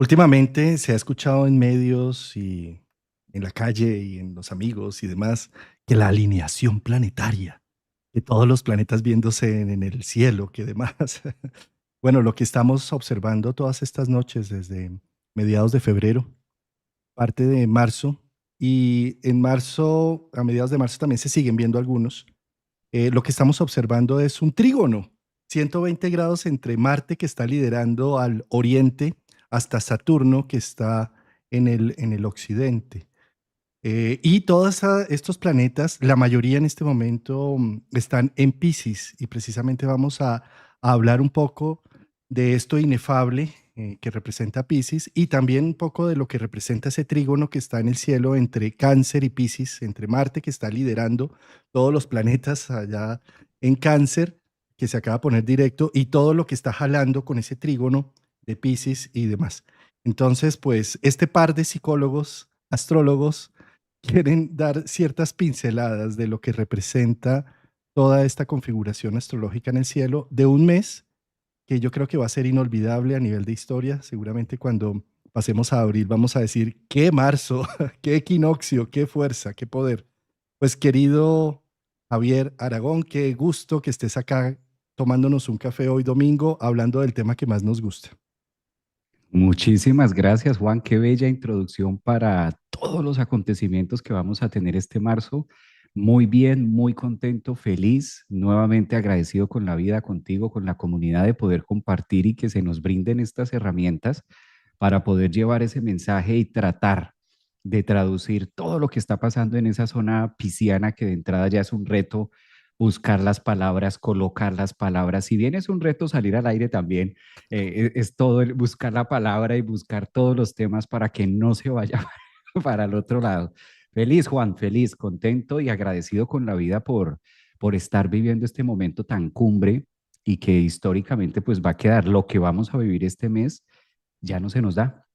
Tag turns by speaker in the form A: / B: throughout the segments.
A: Últimamente se ha escuchado en medios y en la calle y en los amigos y demás que la alineación planetaria, que todos los planetas viéndose en el cielo, que demás. Bueno, lo que estamos observando todas estas noches desde mediados de febrero, parte de marzo, y en marzo, a mediados de marzo también se siguen viendo algunos. Lo que estamos observando es un trígono, 120 grados entre Marte, que está liderando al oriente, hasta Saturno, que está en el occidente. Y todos estos planetas, la mayoría en este momento están en Piscis, y precisamente vamos a hablar un poco de esto inefable que representa Piscis, y también un poco de lo que representa ese trígono que está en el cielo entre Cáncer y Piscis, entre Marte, que está liderando todos los planetas allá en Cáncer, que se acaba de poner directo, y todo lo que está jalando con ese trígono de Piscis y demás. Entonces, pues este par de psicólogos, astrólogos, quieren dar ciertas pinceladas de lo que representa toda esta configuración astrológica en el cielo de un mes que yo creo que va a ser inolvidable a nivel de historia. Seguramente cuando pasemos a abril vamos a decir, qué marzo, qué equinoccio, qué fuerza, qué poder. Pues querido Javier Aragón, qué gusto que estés acá tomándonos un café hoy domingo, hablando del tema que más nos gusta.
B: Muchísimas gracias, Juan. Qué bella introducción para todos los acontecimientos que vamos a tener este marzo. Muy bien, muy contento, feliz, nuevamente agradecido con la vida, contigo, con la comunidad de poder compartir y que se nos brinden estas herramientas para poder llevar ese mensaje y tratar de traducir todo lo que está pasando en esa zona pisciana que de entrada ya es un reto buscar las palabras, colocar las palabras. Si bien es un reto salir al aire también, es todo el buscar la palabra y buscar todos los temas para que no se vaya para el otro lado. Feliz, Juan, feliz, contento y agradecido con la vida por estar viviendo este momento tan cumbre y que históricamente pues va a quedar lo que vamos a vivir este mes, ya no se nos da.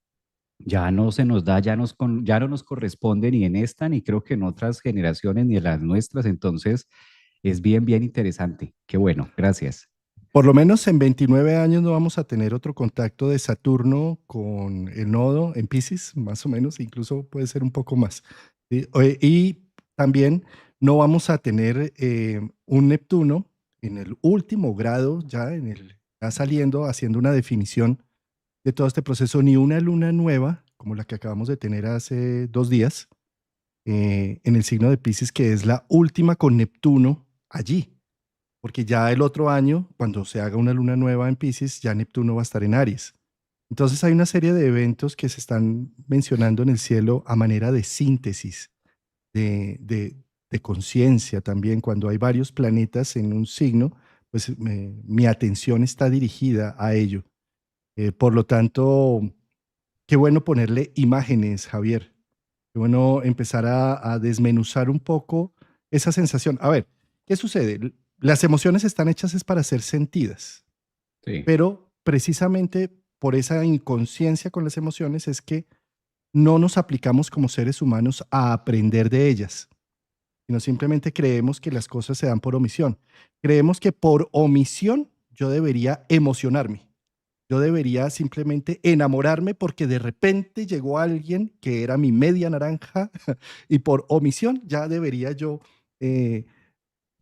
B: Ya no se nos da, ya no nos corresponde ni en esta, ni creo que en otras generaciones, ni en las nuestras. Entonces, es bien, bien interesante. Qué bueno, gracias.
A: Por lo menos en 29 años no vamos a tener otro contacto de Saturno con el nodo en Piscis, más o menos, incluso puede ser un poco más. ¿Sí? Y también no vamos a tener un Neptuno en el último grado, ya saliendo, haciendo una definición de todo este proceso, ni una luna nueva, como la que acabamos de tener hace 2 días, en el signo de Piscis, que es la última con Neptuno allí, porque ya el otro año, cuando se haga una luna nueva en Piscis, ya Neptuno va a estar en Aries. Entonces hay una serie de eventos que se están mencionando en el cielo a manera de síntesis, de conciencia también. Cuando hay varios planetas en un signo, pues mi atención está dirigida a ello. Por lo tanto, qué bueno ponerle imágenes, Javier. Qué bueno empezar a desmenuzar un poco esa sensación. A ver, ¿qué sucede? Las emociones están hechas es para ser sentidas,
B: Sí.
A: pero precisamente por esa inconsciencia con las emociones es que no nos aplicamos como seres humanos a aprender de ellas, sino simplemente creemos que las cosas se dan por omisión. Creemos que por omisión yo debería emocionarme. Yo debería simplemente enamorarme porque de repente llegó alguien que era mi media naranja y por omisión ya debería yo eh,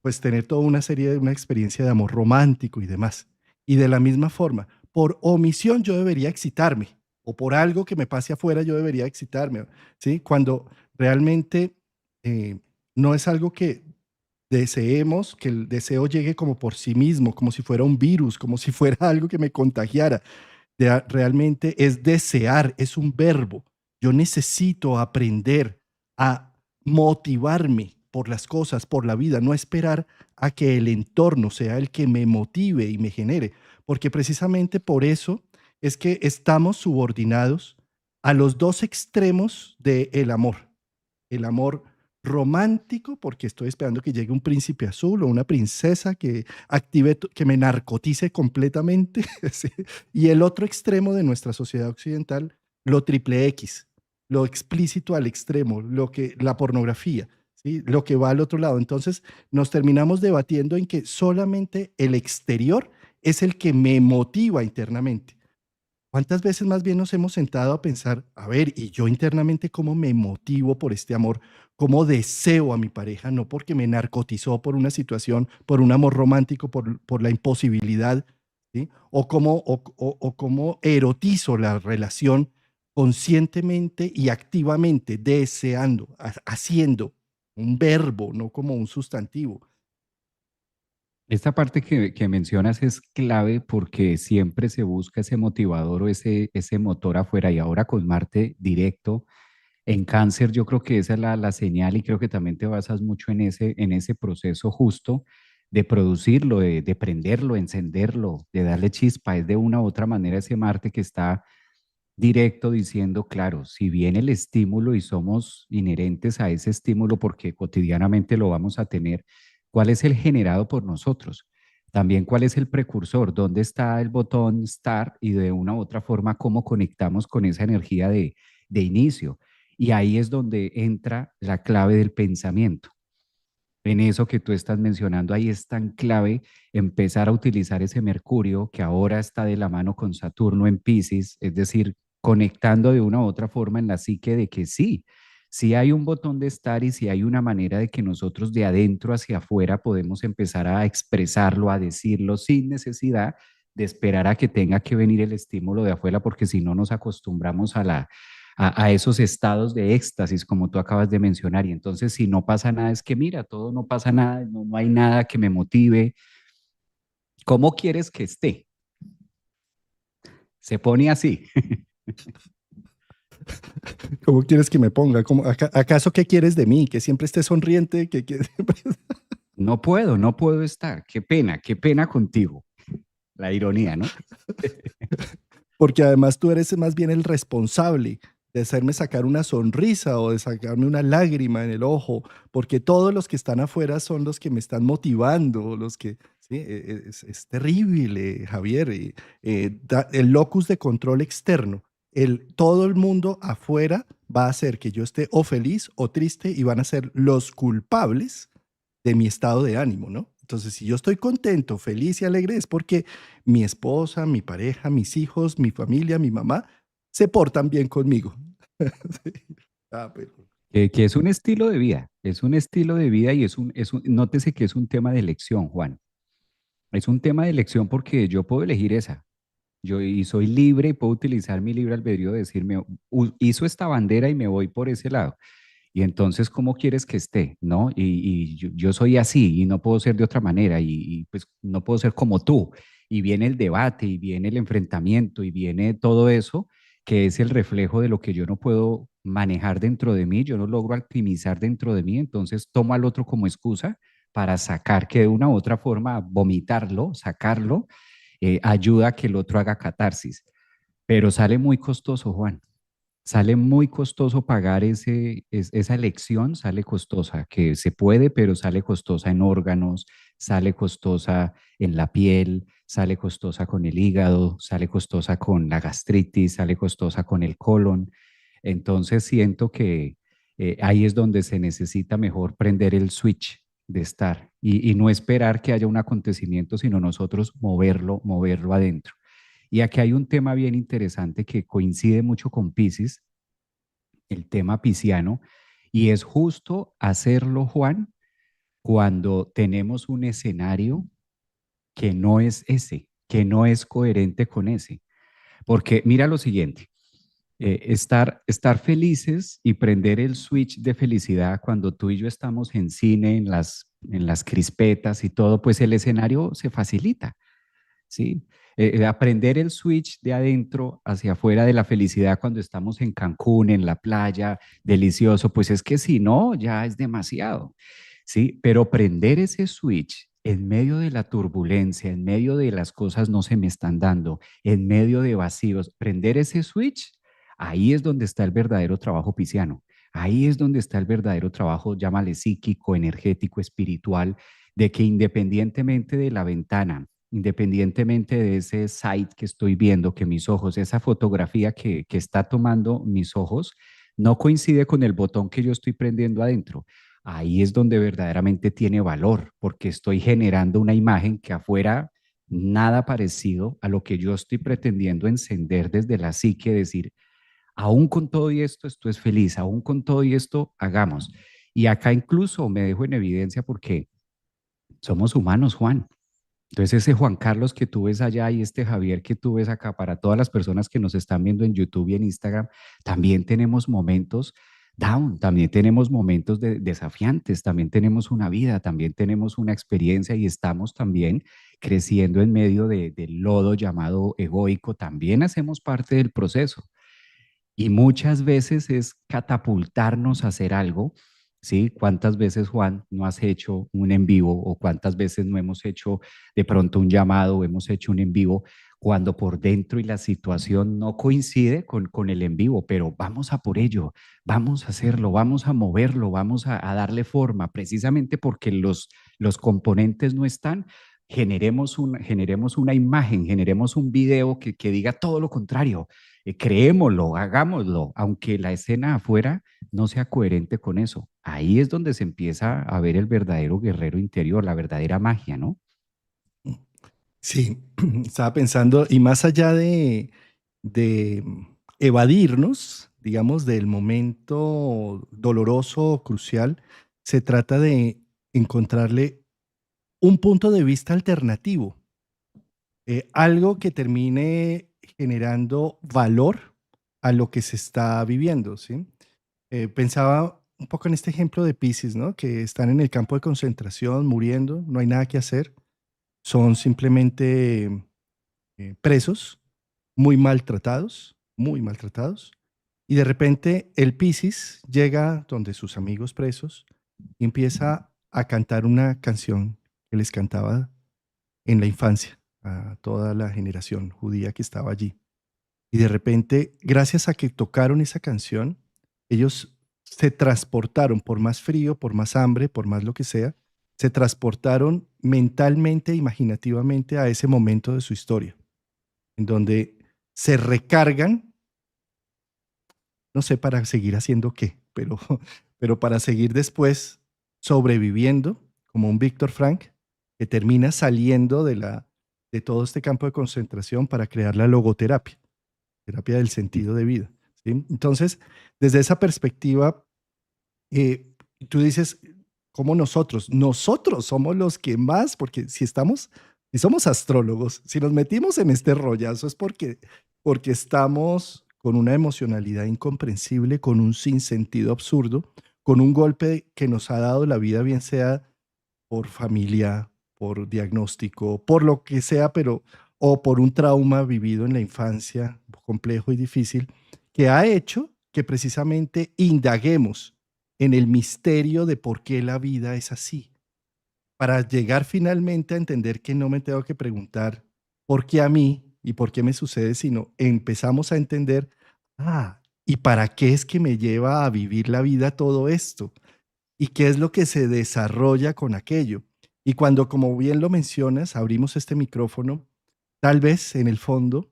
A: pues tener toda una serie de una experiencia de amor romántico y demás. Y de la misma forma, por omisión yo debería excitarme o por algo que me pase afuera yo debería excitarme, ¿sí? Cuando realmente eh, no es algo que deseemos, que el deseo llegue como por sí mismo, como si fuera un virus, como si fuera algo que me contagiara. Realmente es desear, es un verbo. Yo necesito aprender a motivarme por las cosas, por la vida, no esperar a que el entorno sea el que me motive y me genere, porque precisamente por eso es que estamos subordinados a los dos extremos del amor. El amor romántico, porque estoy esperando que llegue un príncipe azul o una princesa que active, que me narcotice completamente, ¿sí? Y el otro extremo de nuestra sociedad occidental, lo triple X, lo explícito al extremo, la pornografía, ¿sí? Lo que va al otro lado. Entonces nos terminamos debatiendo en que solamente el exterior es el que me motiva internamente, ¿Cuántas veces más bien nos hemos sentado a pensar, a ver, y yo internamente cómo me motivo por este amor, cómo deseo a mi pareja, no porque me narcotizó por una situación, por un amor romántico, por la imposibilidad, ¿sí? O cómo erotizo la relación conscientemente y activamente, deseando, haciendo, un verbo, no como un sustantivo.
B: Esta parte que mencionas es clave porque siempre se busca ese motivador o ese motor afuera y ahora con Marte directo en cáncer yo creo que esa es la señal y creo que también te basas mucho en ese proceso justo de producirlo, de prenderlo, encenderlo, de darle chispa. Es de una u otra manera ese Marte que está directo diciendo, claro, si viene el estímulo y somos inherentes a ese estímulo porque cotidianamente lo vamos a tener, ¿cuál es el generado por nosotros? También cuál es el precursor, dónde está el botón start y de una u otra forma cómo conectamos con esa energía de inicio. Y ahí es donde entra la clave del pensamiento. En eso que tú estás mencionando, ahí es tan clave empezar a utilizar ese Mercurio que ahora está de la mano con Saturno en Pisces, es decir, conectando de una u otra forma en la psique de que sí, sí hay un botón de estar y sí hay una manera de que nosotros de adentro hacia afuera podemos empezar a expresarlo, a decirlo sin necesidad de esperar a que tenga que venir el estímulo de afuera, porque si no nos acostumbramos a esos estados de éxtasis, como tú acabas de mencionar. Y entonces, si no pasa nada, es que mira, todo no pasa nada, no hay nada que me motive. ¿Cómo quieres que esté? Se pone así.
A: ¿Cómo quieres que me ponga? ¿Acaso qué quieres de mí? ¿Que siempre esté sonriente?
B: No puedo estar. Qué pena contigo. La ironía, ¿no?
A: Porque además tú eres más bien el responsable de hacerme sacar una sonrisa o de sacarme una lágrima en el ojo, porque todos los que están afuera son los que me están motivando, los que... Sí, es terrible, Javier. El locus de control externo, todo el mundo afuera va a hacer que yo esté o feliz o triste y van a ser los culpables de mi estado de ánimo, ¿no? Entonces, si yo estoy contento, feliz y alegre, es porque mi esposa, mi pareja, mis hijos, mi familia, mi mamá se portan bien conmigo. Sí. Pero
B: Que es un estilo de vida, es un estilo de vida y nótese que es un tema de elección, Juan. Es un tema de elección porque yo puedo elegir esa. Yo y soy libre y puedo utilizar mi libre albedrío de decirme, hizo esta bandera y me voy por ese lado. Y entonces, ¿cómo quieres que esté? ¿No? Y yo soy así y no puedo ser de otra manera pues no puedo ser como tú. Y viene el debate y viene el enfrentamiento y viene todo eso que es el reflejo de lo que yo no puedo manejar dentro de mí, yo no logro optimizar dentro de mí, entonces tomo al otro como excusa para sacar que de una u otra forma vomitarlo, sacarlo, ayuda a que el otro haga catarsis. Pero sale muy costoso, Juan. Sale muy costoso pagar esa elección, sale costosa, que se puede, pero sale costosa en órganos, sale costosa en la piel, sale costosa con el hígado, sale costosa con la gastritis, sale costosa con el colon. Entonces siento que ahí es donde se necesita mejor prender el switch de estar y no esperar que haya un acontecimiento, sino nosotros moverlo adentro. Y aquí hay un tema bien interesante que coincide mucho con Pisces, el tema pisciano, y es justo hacerlo, Juan, cuando tenemos un escenario que no es ese, que no es coherente con ese. Porque mira lo siguiente, estar felices y prender el switch de felicidad cuando tú y yo estamos en cine, en las crispetas y todo, pues el escenario se facilita. ¿Sí? Aprender el switch de adentro hacia afuera de la felicidad cuando estamos en Cancún, en la playa, delicioso, pues es que si no, ya es demasiado, ¿sí? Pero prender ese switch en medio de la turbulencia, en medio de las cosas no se me están dando, en medio de vacíos, prender ese switch, ahí es donde está el verdadero trabajo pisciano. Ahí es donde está el verdadero trabajo, llámale psíquico, energético, espiritual, de que independientemente de la ventana, independientemente de ese site que estoy viendo, que mis ojos, esa fotografía que está tomando mis ojos, no coincide con el botón que yo estoy prendiendo adentro. Ahí es donde verdaderamente tiene valor, porque estoy generando una imagen que afuera nada parecido a lo que yo estoy pretendiendo encender desde la psique, decir, aún con todo y esto es feliz, aún con todo y esto, hagamos. Y acá incluso me dejo en evidencia porque somos humanos, Juan. Entonces ese Juan Carlos que tú ves allá y este Javier que tú ves acá, para todas las personas que nos están viendo en YouTube y en Instagram, también tenemos momentos down, también tenemos momentos desafiantes, también tenemos una vida, también tenemos una experiencia y estamos también creciendo en medio del lodo llamado egoico, también hacemos parte del proceso. Y muchas veces es catapultarnos a hacer algo, ¿sí? ¿Cuántas veces, Juan, no has hecho un en vivo o cuántas veces no hemos hecho de pronto un llamado o hemos hecho un en vivo cuando por dentro y la situación no coincide con el en vivo, pero vamos a por ello, vamos a hacerlo, vamos a moverlo, vamos a darle forma, precisamente porque los componentes no están. Generemos una imagen, generemos un video que diga todo lo contrario, creémoslo, hagámoslo, aunque la escena afuera no sea coherente con eso. Ahí es donde se empieza a ver el verdadero guerrero interior, la verdadera magia, ¿no?
A: Sí, estaba pensando, y más allá de evadirnos, digamos, del momento doloroso o crucial, se trata de encontrarle un punto de vista alternativo, algo que termine generando valor a lo que se está viviendo, ¿sí? Pensaba un poco en este ejemplo de Piscis, ¿no? Que están en el campo de concentración, muriendo, no hay nada que hacer, son simplemente presos, muy maltratados, y de repente el Piscis llega donde sus amigos presos y empieza a cantar una canción que les cantaba en la infancia a toda la generación judía que estaba allí. Y de repente, gracias a que tocaron esa canción, ellos se transportaron, por más frío, por más hambre, por más lo que sea, se transportaron mentalmente, imaginativamente a ese momento de su historia, en donde se recargan, no sé para seguir haciendo qué, pero, pero para seguir después sobreviviendo, como un Víctor Frank, que termina saliendo de todo este campo de concentración para crear la logoterapia, terapia del sentido de vida. ¿Sí? Entonces, desde esa perspectiva, eh, tú dices, ¿cómo nosotros somos los que más, porque si somos astrólogos, si nos metimos en este rollazo es porque estamos con una emocionalidad incomprensible, con un sinsentido absurdo, con un golpe que nos ha dado la vida, bien sea por familia, por diagnóstico, por lo que sea, pero o por un trauma vivido en la infancia complejo y difícil, que ha hecho que precisamente indaguemos en el misterio de por qué la vida es así, para llegar finalmente a entender que no me tengo que preguntar por qué a mí y por qué me sucede, sino empezamos a entender, ¿y para qué es que me lleva a vivir la vida todo esto? ¿Y qué es lo que se desarrolla con aquello? Y cuando, como bien lo mencionas, abrimos este micrófono, tal vez en el fondo,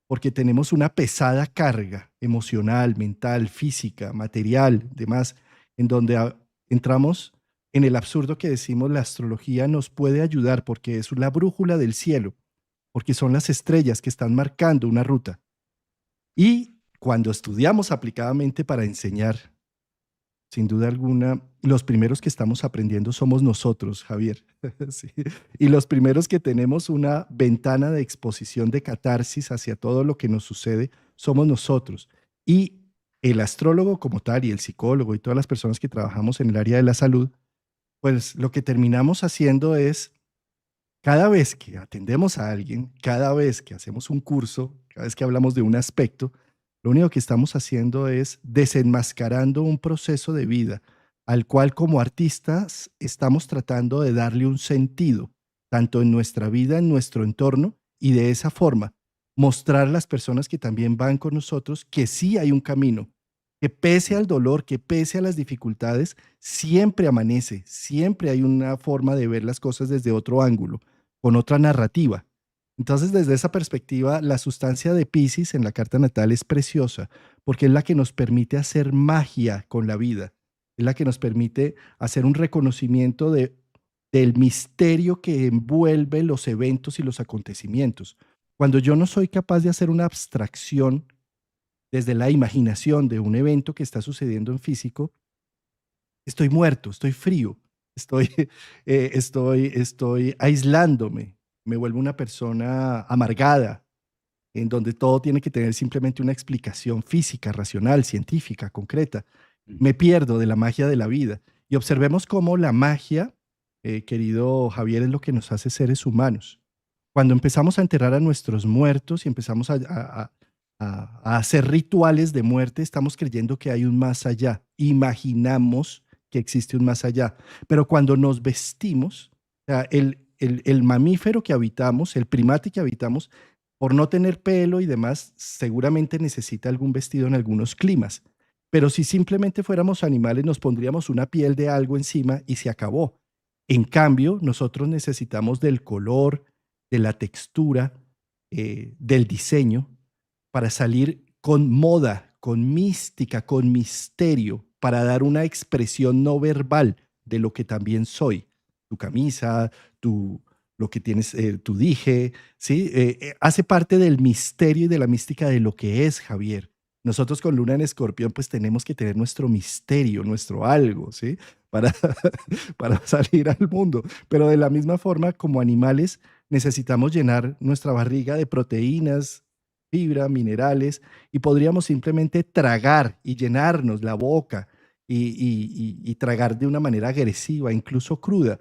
A: porque tenemos una pesada carga emocional, mental, física, material, demás, en donde entramos en el absurdo que decimos la astrología nos puede ayudar porque es la brújula del cielo, porque son las estrellas que están marcando una ruta. Y cuando estudiamos aplicadamente para enseñar, sin duda alguna, los primeros que estamos aprendiendo somos nosotros, Javier. Sí. Y los primeros que tenemos una ventana de exposición de catarsis hacia todo lo que nos sucede somos nosotros. Y el astrólogo como tal y el psicólogo y todas las personas que trabajamos en el área de la salud, pues lo que terminamos haciendo es, cada vez que atendemos a alguien, cada vez que hacemos un curso, cada vez que hablamos de un aspecto, lo único que estamos haciendo es desenmascarando un proceso de vida al cual como artistas estamos tratando de darle un sentido, tanto en nuestra vida, en nuestro entorno, y de esa forma mostrar a las personas que también van con nosotros que sí hay un camino, que pese al dolor, que pese a las dificultades, siempre amanece, siempre hay una forma de ver las cosas desde otro ángulo, con otra narrativa. Entonces, desde esa perspectiva, la sustancia de Piscis en la carta natal es preciosa, porque es la que nos permite hacer magia con la vida, es la que nos permite hacer un reconocimiento del misterio que envuelve los eventos y los acontecimientos. Cuando yo no soy capaz de hacer una abstracción desde la imaginación de un evento que está sucediendo en físico, estoy muerto, estoy frío, estoy, estoy aislándome, me vuelvo una persona amargada, en donde todo tiene que tener simplemente una explicación física, racional, científica, concreta. Me pierdo de la magia de la vida. Y observemos cómo la magia, querido Javier, es lo que nos hace seres humanos. Cuando empezamos a enterrar a nuestros muertos y empezamos a hacer rituales de muerte, estamos creyendo que hay un más allá. Imaginamos que existe un más allá. Pero cuando nos vestimos, o sea, el mamífero que habitamos, el primate que habitamos, por no tener pelo y demás, seguramente necesita algún vestido en algunos climas. Pero si simplemente fuéramos animales, nos pondríamos una piel de algo encima y se acabó. En cambio, nosotros necesitamos del color, de la textura, del diseño, para salir con moda, con mística, con misterio, para dar una expresión no verbal de lo que también soy. Tu camisa, tu, lo que tienes, tu dije, ¿sí? Hace parte del misterio y de la mística de lo que es Javier. Nosotros con Luna en Escorpión, pues tenemos que tener nuestro misterio, nuestro algo, ¿sí? Para, para salir al mundo. Pero de la misma forma, como animales, necesitamos llenar nuestra barriga de proteínas, fibra, minerales, y podríamos simplemente tragar y llenarnos la boca y tragar de una manera agresiva, incluso cruda.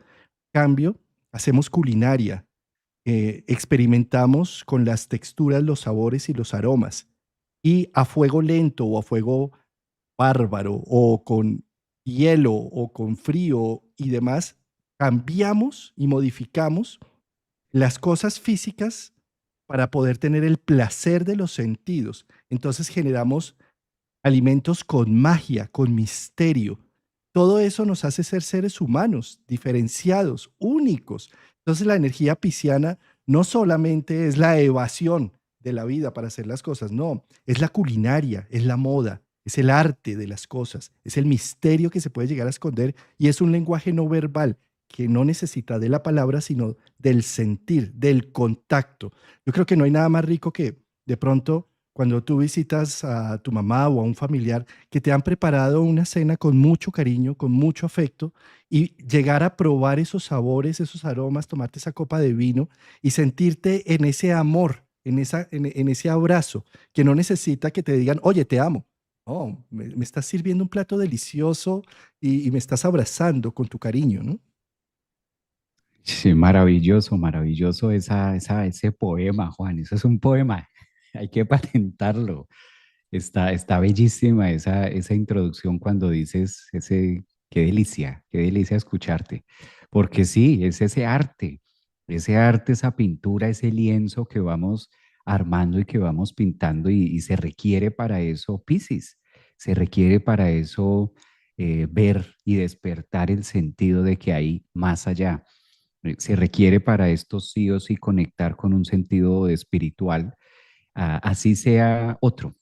A: Cambio, hacemos culinaria, experimentamos con las texturas, los sabores y los aromas. Y a fuego lento o a fuego bárbaro o con hielo o con frío y demás, cambiamos y modificamos las cosas físicas para poder tener el placer de los sentidos. Entonces generamos alimentos con magia, con misterio. Todo eso nos hace ser seres humanos, diferenciados, únicos. Entonces la energía pisciana no solamente es la evasión de la vida para hacer las cosas, no, es la culinaria, es la moda, es el arte de las cosas, es el misterio que se puede llegar a esconder y es un lenguaje no verbal que no necesita de la palabra, sino del sentir, del contacto. Yo creo que no hay nada más rico que de pronto cuando tú visitas a tu mamá o a un familiar que te han preparado una cena con mucho cariño, con mucho afecto, y llegar a probar esos sabores, esos aromas, tomarte esa copa de vino y sentirte en ese amor, en ese abrazo, que no necesita que te digan, oye, te amo. No, me estás sirviendo un plato delicioso y me estás abrazando con tu cariño, ¿no?
B: Sí, maravilloso, maravilloso ese poema, Juan. Eso es un poema. Hay que patentarlo. Está bellísima esa introducción cuando dices qué delicia escucharte. Porque sí, es ese arte, esa pintura, ese lienzo que vamos armando y que vamos pintando y se requiere para eso Piscis, se requiere para eso ver y despertar el sentido de que hay más allá. Se requiere para esto sí o sí conectar con un sentido espiritual, así sea otro,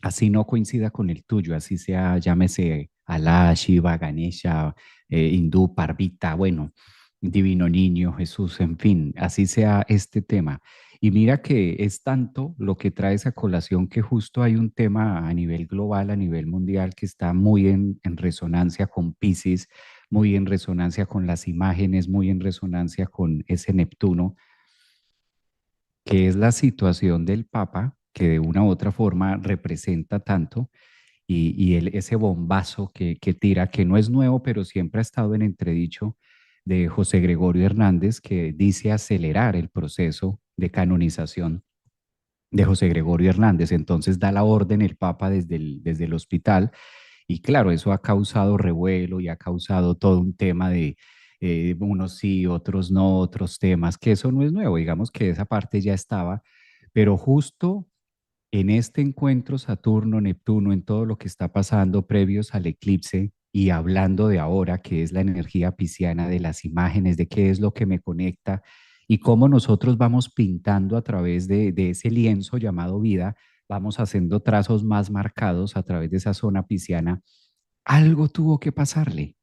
B: así no coincida con el tuyo, así sea, llámese Alá, Shiva, Ganesha, hindú, Parvita, bueno, Divino Niño, Jesús, en fin, así sea este tema. Y mira que es tanto lo que trae esa colación que justo hay un tema a nivel global, a nivel mundial, que está muy en resonancia con Piscis, muy en resonancia con las imágenes, muy en resonancia con ese Neptuno, que es la situación del Papa, que de una u otra forma representa tanto, ese bombazo que tira, que no es nuevo, pero siempre ha estado en entredicho de José Gregorio Hernández, que dice acelerar el proceso de canonización de José Gregorio Hernández. Entonces da la orden el Papa desde el hospital y claro, eso ha causado revuelo y ha causado todo un tema de unos sí, otros no, otros temas, que eso no es nuevo, digamos que esa parte ya estaba, pero justo en este encuentro Saturno-Neptuno, en todo lo que está pasando previos al eclipse y hablando de ahora, que es la energía pisciana de las imágenes, de qué es lo que me conecta y cómo nosotros vamos pintando a través de ese lienzo llamado vida, vamos haciendo trazos más marcados a través de esa zona pisciana, algo tuvo que pasarle,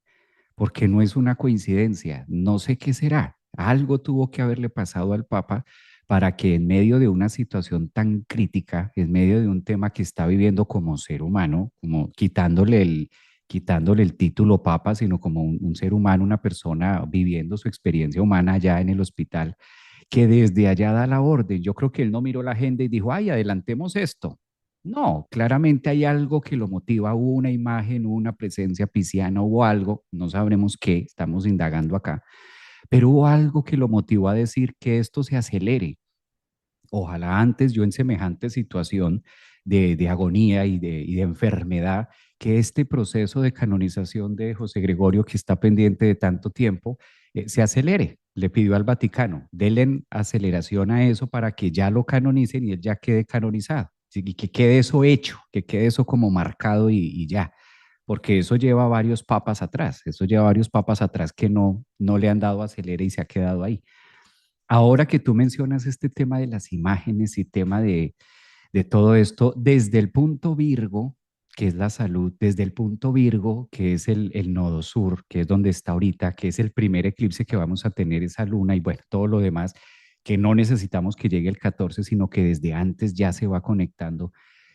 B: porque no es una coincidencia, no sé qué será. Algo tuvo que haberle pasado al Papa para que en medio de una situación tan crítica, en medio de un tema que está viviendo como ser humano, como quitándole el título Papa, sino como un ser humano, una persona viviendo su experiencia humana allá en el hospital, que desde allá da la orden. Yo creo que él no miró la agenda y dijo, ay, adelantemos esto. No, claramente hay algo que lo motiva, hubo una imagen, hubo una presencia pisciana, hubo algo, no sabremos qué, estamos indagando acá, pero hubo algo que lo motivó a decir que esto se acelere. Ojalá antes yo en semejante situación de agonía y de enfermedad, que este proceso de canonización de José Gregorio, que está pendiente de tanto tiempo, se acelere. Le pidió al Vaticano, denle aceleración a eso para que ya lo canonicen y él ya quede canonizado. Sí, y que quede eso hecho, que quede eso como marcado y ya, porque eso lleva varios papas atrás, eso lleva varios papas atrás que no le han dado acelere y se ha quedado ahí. Ahora que tú mencionas este tema de las imágenes y tema de todo esto, desde el punto Virgo, que es la salud, desde el punto Virgo, que es el nodo sur, que es donde está ahorita, que es el primer eclipse que vamos a tener esa luna y bueno, todo lo demás, que no necesitamos que llegue el 14, sino que desde antes ya se va conectando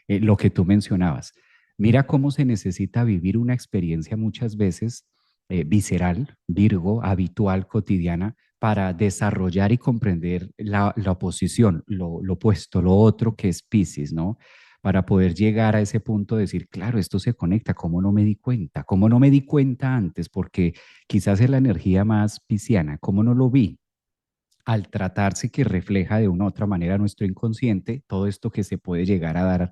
B: lo que tú mencionabas. Mira cómo se necesita vivir una experiencia muchas veces visceral, Virgo, habitual, cotidiana, para desarrollar y comprender la oposición, lo opuesto, lo otro que es Piscis, ¿no? Para poder llegar a ese punto de decir, claro, esto se conecta, ¿cómo no me di cuenta? ¿Cómo no me di cuenta antes? Porque quizás es la energía más pisciana, ¿cómo no lo vi? Al tratarse que refleja de una u otra manera nuestro inconsciente, todo esto que se puede llegar a dar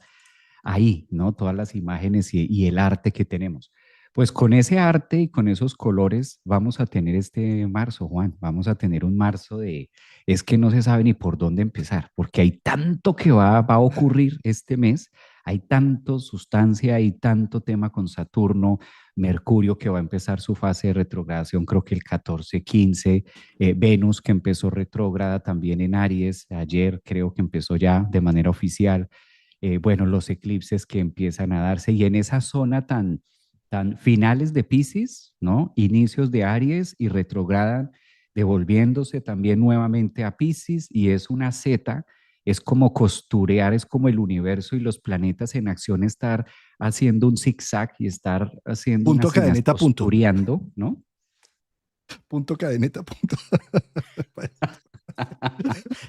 B: ahí, ¿no? Todas las imágenes y el arte que tenemos. Pues con ese arte y con esos colores vamos a tener este marzo, Juan, vamos a tener un marzo es que no se sabe ni por dónde empezar, porque hay tanto que va a ocurrir este mes, hay tanto sustancia, hay tanto tema con Saturno, Mercurio que va a empezar su fase de retrogradación, creo que el 14-15, Venus que empezó retrógrada también en Aries, ayer creo que empezó ya de manera oficial, bueno, los eclipses que empiezan a darse y en esa zona tan finales de Pisces, ¿no? Inicios de Aries y retrogradan, devolviéndose también nuevamente a Pisces y es una Z, es como costurear, es como el universo y los planetas en acción estar haciendo un zigzag y estar haciendo
A: Punto
B: unas señas
A: cadeneta, punto.
B: costureando, ¿no?
A: Punto cadeneta, punto.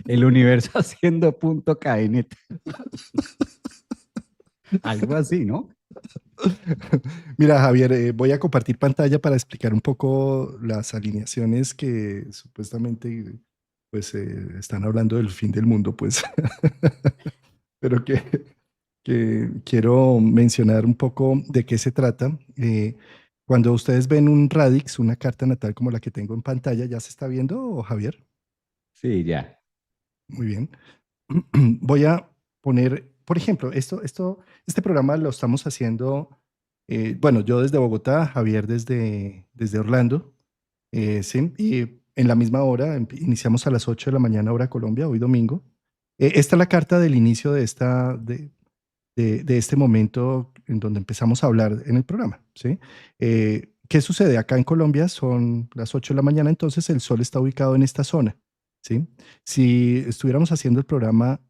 B: El universo haciendo punto cadeneta, algo así, ¿no?
A: Mira, Javier, voy a compartir pantalla para explicar un poco las alineaciones que supuestamente pues, están hablando del fin del mundo, pues, pero que quiero mencionar un poco de qué se trata. Cuando ustedes ven un radix, una carta natal como la que tengo en pantalla, ¿ya se está viendo, Javier?
B: Sí, ya.
A: Muy bien. Voy a poner, por ejemplo, este programa lo estamos haciendo, bueno, yo desde Bogotá, Javier desde Orlando, sí, y en la misma hora, iniciamos a las 8 de la mañana, hora Colombia, hoy domingo. Esta es la carta del inicio de este momento en donde empezamos a hablar en el programa, ¿sí? ¿Qué sucede? Acá en Colombia son las 8 de la mañana, entonces el sol está ubicado en esta zona, ¿sí? Si estuviéramos haciendo el programa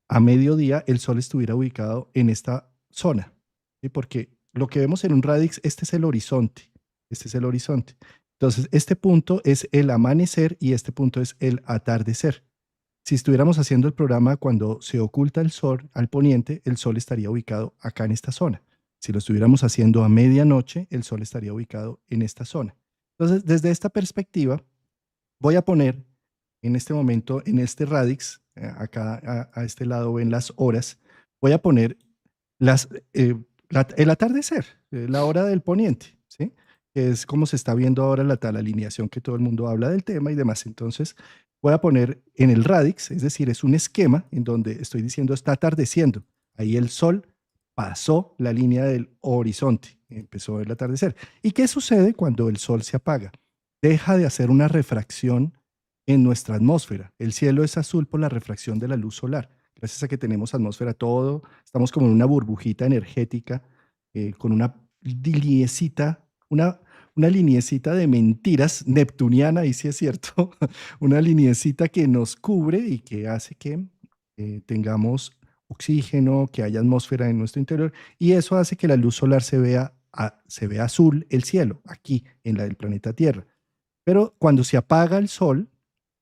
A: a mediodía, el sol estuviera ubicado en esta zona, ¿sí? Porque lo que vemos en un radix, este es el horizonte. Entonces, este punto es el amanecer y este punto es el atardecer. Si estuviéramos haciendo el programa cuando se oculta el sol al poniente, el sol estaría ubicado acá en esta zona. Si lo estuviéramos haciendo a medianoche, el sol estaría ubicado en esta zona. Entonces, desde esta perspectiva, voy a poner en este momento, en este radix, acá a este lado ven las horas, voy a poner las, el atardecer, la hora del poniente, ¿sí? Que es como se está viendo ahora la tal alineación que todo el mundo habla del tema y demás. Entonces, voy a poner en el radix, es decir, es un esquema en donde estoy diciendo está atardeciendo. Ahí el sol pasó la línea del horizonte, empezó el atardecer. ¿Y qué sucede cuando el sol se apaga? Deja de hacer una refracción en nuestra atmósfera. El cielo es azul por la refracción de la luz solar. Gracias a que tenemos atmósfera, todo, estamos como en una burbujita energética con una liniecita, una liniecita de mentiras neptuniana, y sí es cierto, una liniecita que nos cubre y que hace que tengamos oxígeno, que haya atmósfera en nuestro interior, y eso hace que la luz solar se vea azul el cielo, aquí en el planeta Tierra. Pero cuando se apaga el sol,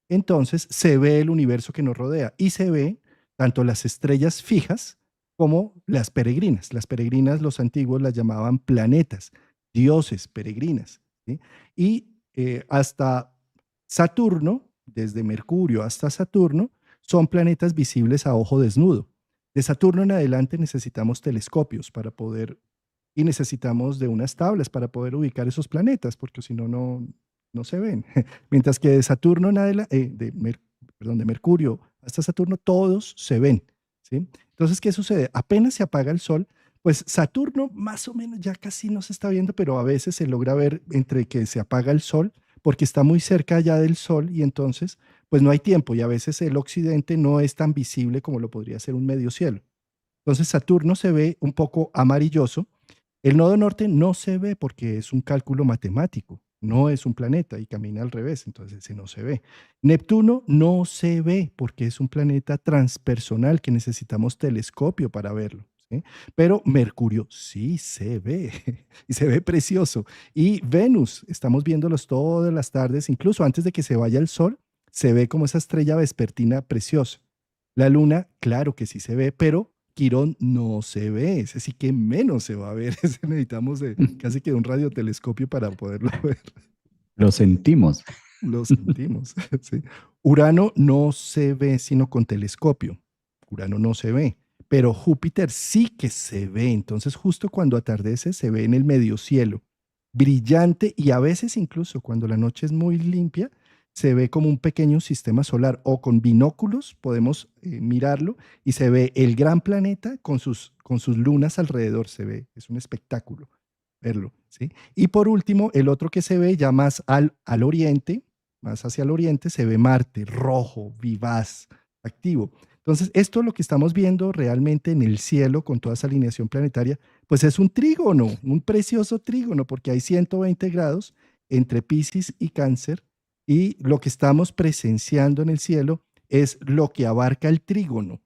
A: entonces se ve el universo que nos rodea y se ve tanto las estrellas fijas como las peregrinas. Las peregrinas los antiguos las llamaban planetas, dioses peregrinas, ¿sí? Y hasta Saturno, desde Mercurio hasta Saturno, son planetas visibles a ojo desnudo. De Saturno en adelante necesitamos telescopios para poder, y necesitamos de unas tablas para poder ubicar esos planetas, porque si no, no se ven. Mientras que de Saturno en perdón, de Mercurio hasta Saturno, todos se ven, ¿sí? Entonces, ¿qué sucede? Apenas se apaga el sol, pues Saturno más o menos ya casi no se está viendo, pero a veces se logra ver entre que se apaga el sol, porque está muy cerca ya del sol y entonces, pues no hay tiempo y a veces el occidente no es tan visible como lo podría ser un medio cielo. Entonces Saturno se ve un poco amarilloso. El nodo norte no se ve porque es un cálculo matemático, no es un planeta y camina al revés, entonces ese no se ve. Neptuno no se ve porque es un planeta transpersonal que necesitamos telescopio para verlo, ¿sí? Pero Mercurio sí se ve y se ve precioso. Y Venus, estamos viéndolos todas las tardes, incluso antes de que se vaya el sol, se ve como esa estrella vespertina preciosa. La luna, claro que sí se ve, pero Quirón no se ve, ese sí que menos se va a ver, ese necesitamos casi que un radiotelescopio para poderlo ver,
B: Lo sentimos.
A: lo sentimos. ¿Sí? Urano no se ve sino con telescopio, Urano no se ve, pero Júpiter sí que se ve, entonces justo cuando atardece se ve en el medio cielo, brillante y a veces incluso cuando la noche es muy limpia, se ve como un pequeño sistema solar o con binóculos podemos mirarlo y se ve el gran planeta con sus lunas alrededor, se ve, es un espectáculo verlo, ¿sí? Y por último, el otro que se ve ya más al oriente, más hacia el oriente, se ve Marte, rojo, vivaz, activo. Entonces, esto lo que estamos viendo realmente en el cielo con toda esa alineación planetaria, pues es un trígono, un precioso trígono, porque hay 120 grados entre Piscis y Cáncer, y lo que estamos presenciando en el cielo es lo que abarca el trígono,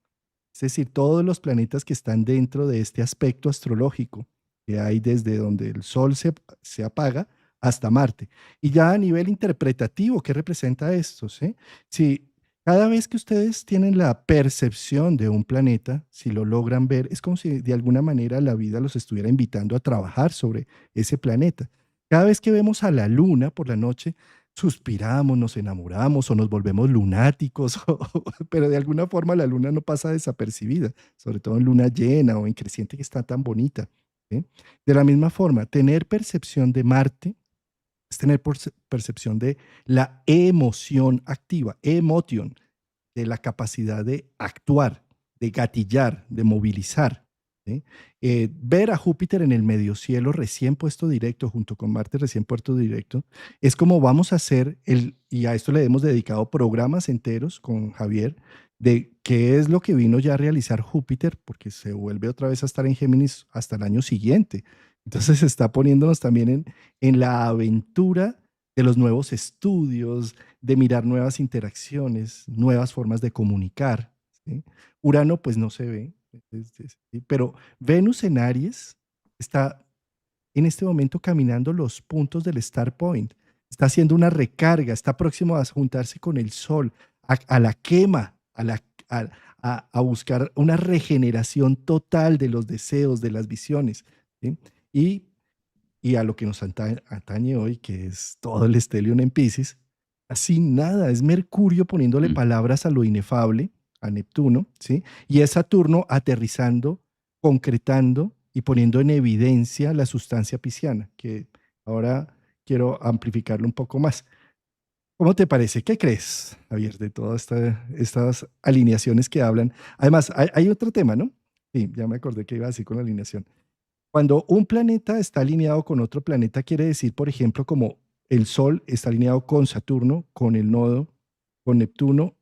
A: es decir, todos los planetas que están dentro de este aspecto astrológico que hay desde donde el Sol se apaga hasta Marte. Y ya a nivel interpretativo, ¿qué representa esto? ¿Sí? Si cada vez que ustedes tienen la percepción de un planeta, si lo logran ver, es como si de alguna manera la vida los estuviera invitando a trabajar sobre ese planeta. Cada vez que vemos a la luna por la noche, suspiramos, nos enamoramos o nos volvemos lunáticos, pero de alguna forma la luna no pasa desapercibida, sobre todo en luna llena o en creciente que está tan bonita, ¿sí? De la misma forma, tener percepción de Marte es tener percepción de la emoción activa, emotion, de la capacidad de actuar, de gatillar, de movilizar, ¿sí? Ver a Júpiter en el medio cielo recién puesto directo, junto con Marte recién puesto directo, es como vamos a hacer, y a esto le hemos dedicado programas enteros con Javier, de qué es lo que vino ya a realizar Júpiter, porque se vuelve otra vez a estar en Géminis hasta el año siguiente. Entonces está poniéndonos también en la aventura de los nuevos estudios, de mirar nuevas interacciones, nuevas formas de comunicar, ¿sí? Urano pues no se ve, ¿sí? Pero Venus en Aries está en este momento caminando los puntos del Star Point, está haciendo una recarga, está próximo a juntarse con el Sol, a la quema, a, a buscar una regeneración total de los deseos, de las visiones, ¿sí? Y y a lo que nos atañe hoy, que es todo el estelion en Piscis, así nada, es Mercurio poniéndole
B: Mm.
A: palabras a lo inefable, a Neptuno, ¿sí? Y es Saturno aterrizando, concretando y poniendo en evidencia la sustancia pisciana, que ahora quiero amplificarlo un poco más. ¿Cómo te parece? ¿Qué crees, Javier, de todas estas alineaciones que hablan? Además, hay otro tema, ¿no? Sí, ya me acordé que iba así con la alineación. Cuando un planeta está alineado con otro planeta, quiere decir, por ejemplo, como el Sol está alineado con Saturno, con el nodo, con Neptuno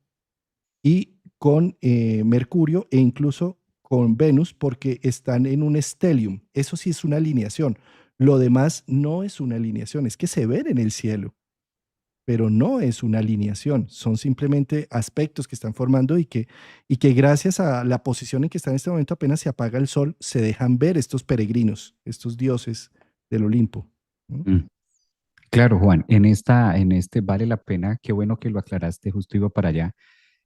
A: y con Mercurio e incluso con Venus, porque están en un stellium. Eso sí es una alineación. Lo demás no es una alineación, es que se ven en el cielo, pero no es una alineación, son simplemente aspectos que están formando y que gracias a la posición en que está en este momento, apenas se apaga el sol, se dejan ver estos peregrinos, estos dioses del Olimpo. ¿No?
B: Mm. Claro, Juan, en este vale la pena, qué bueno que lo aclaraste, justo iba para allá,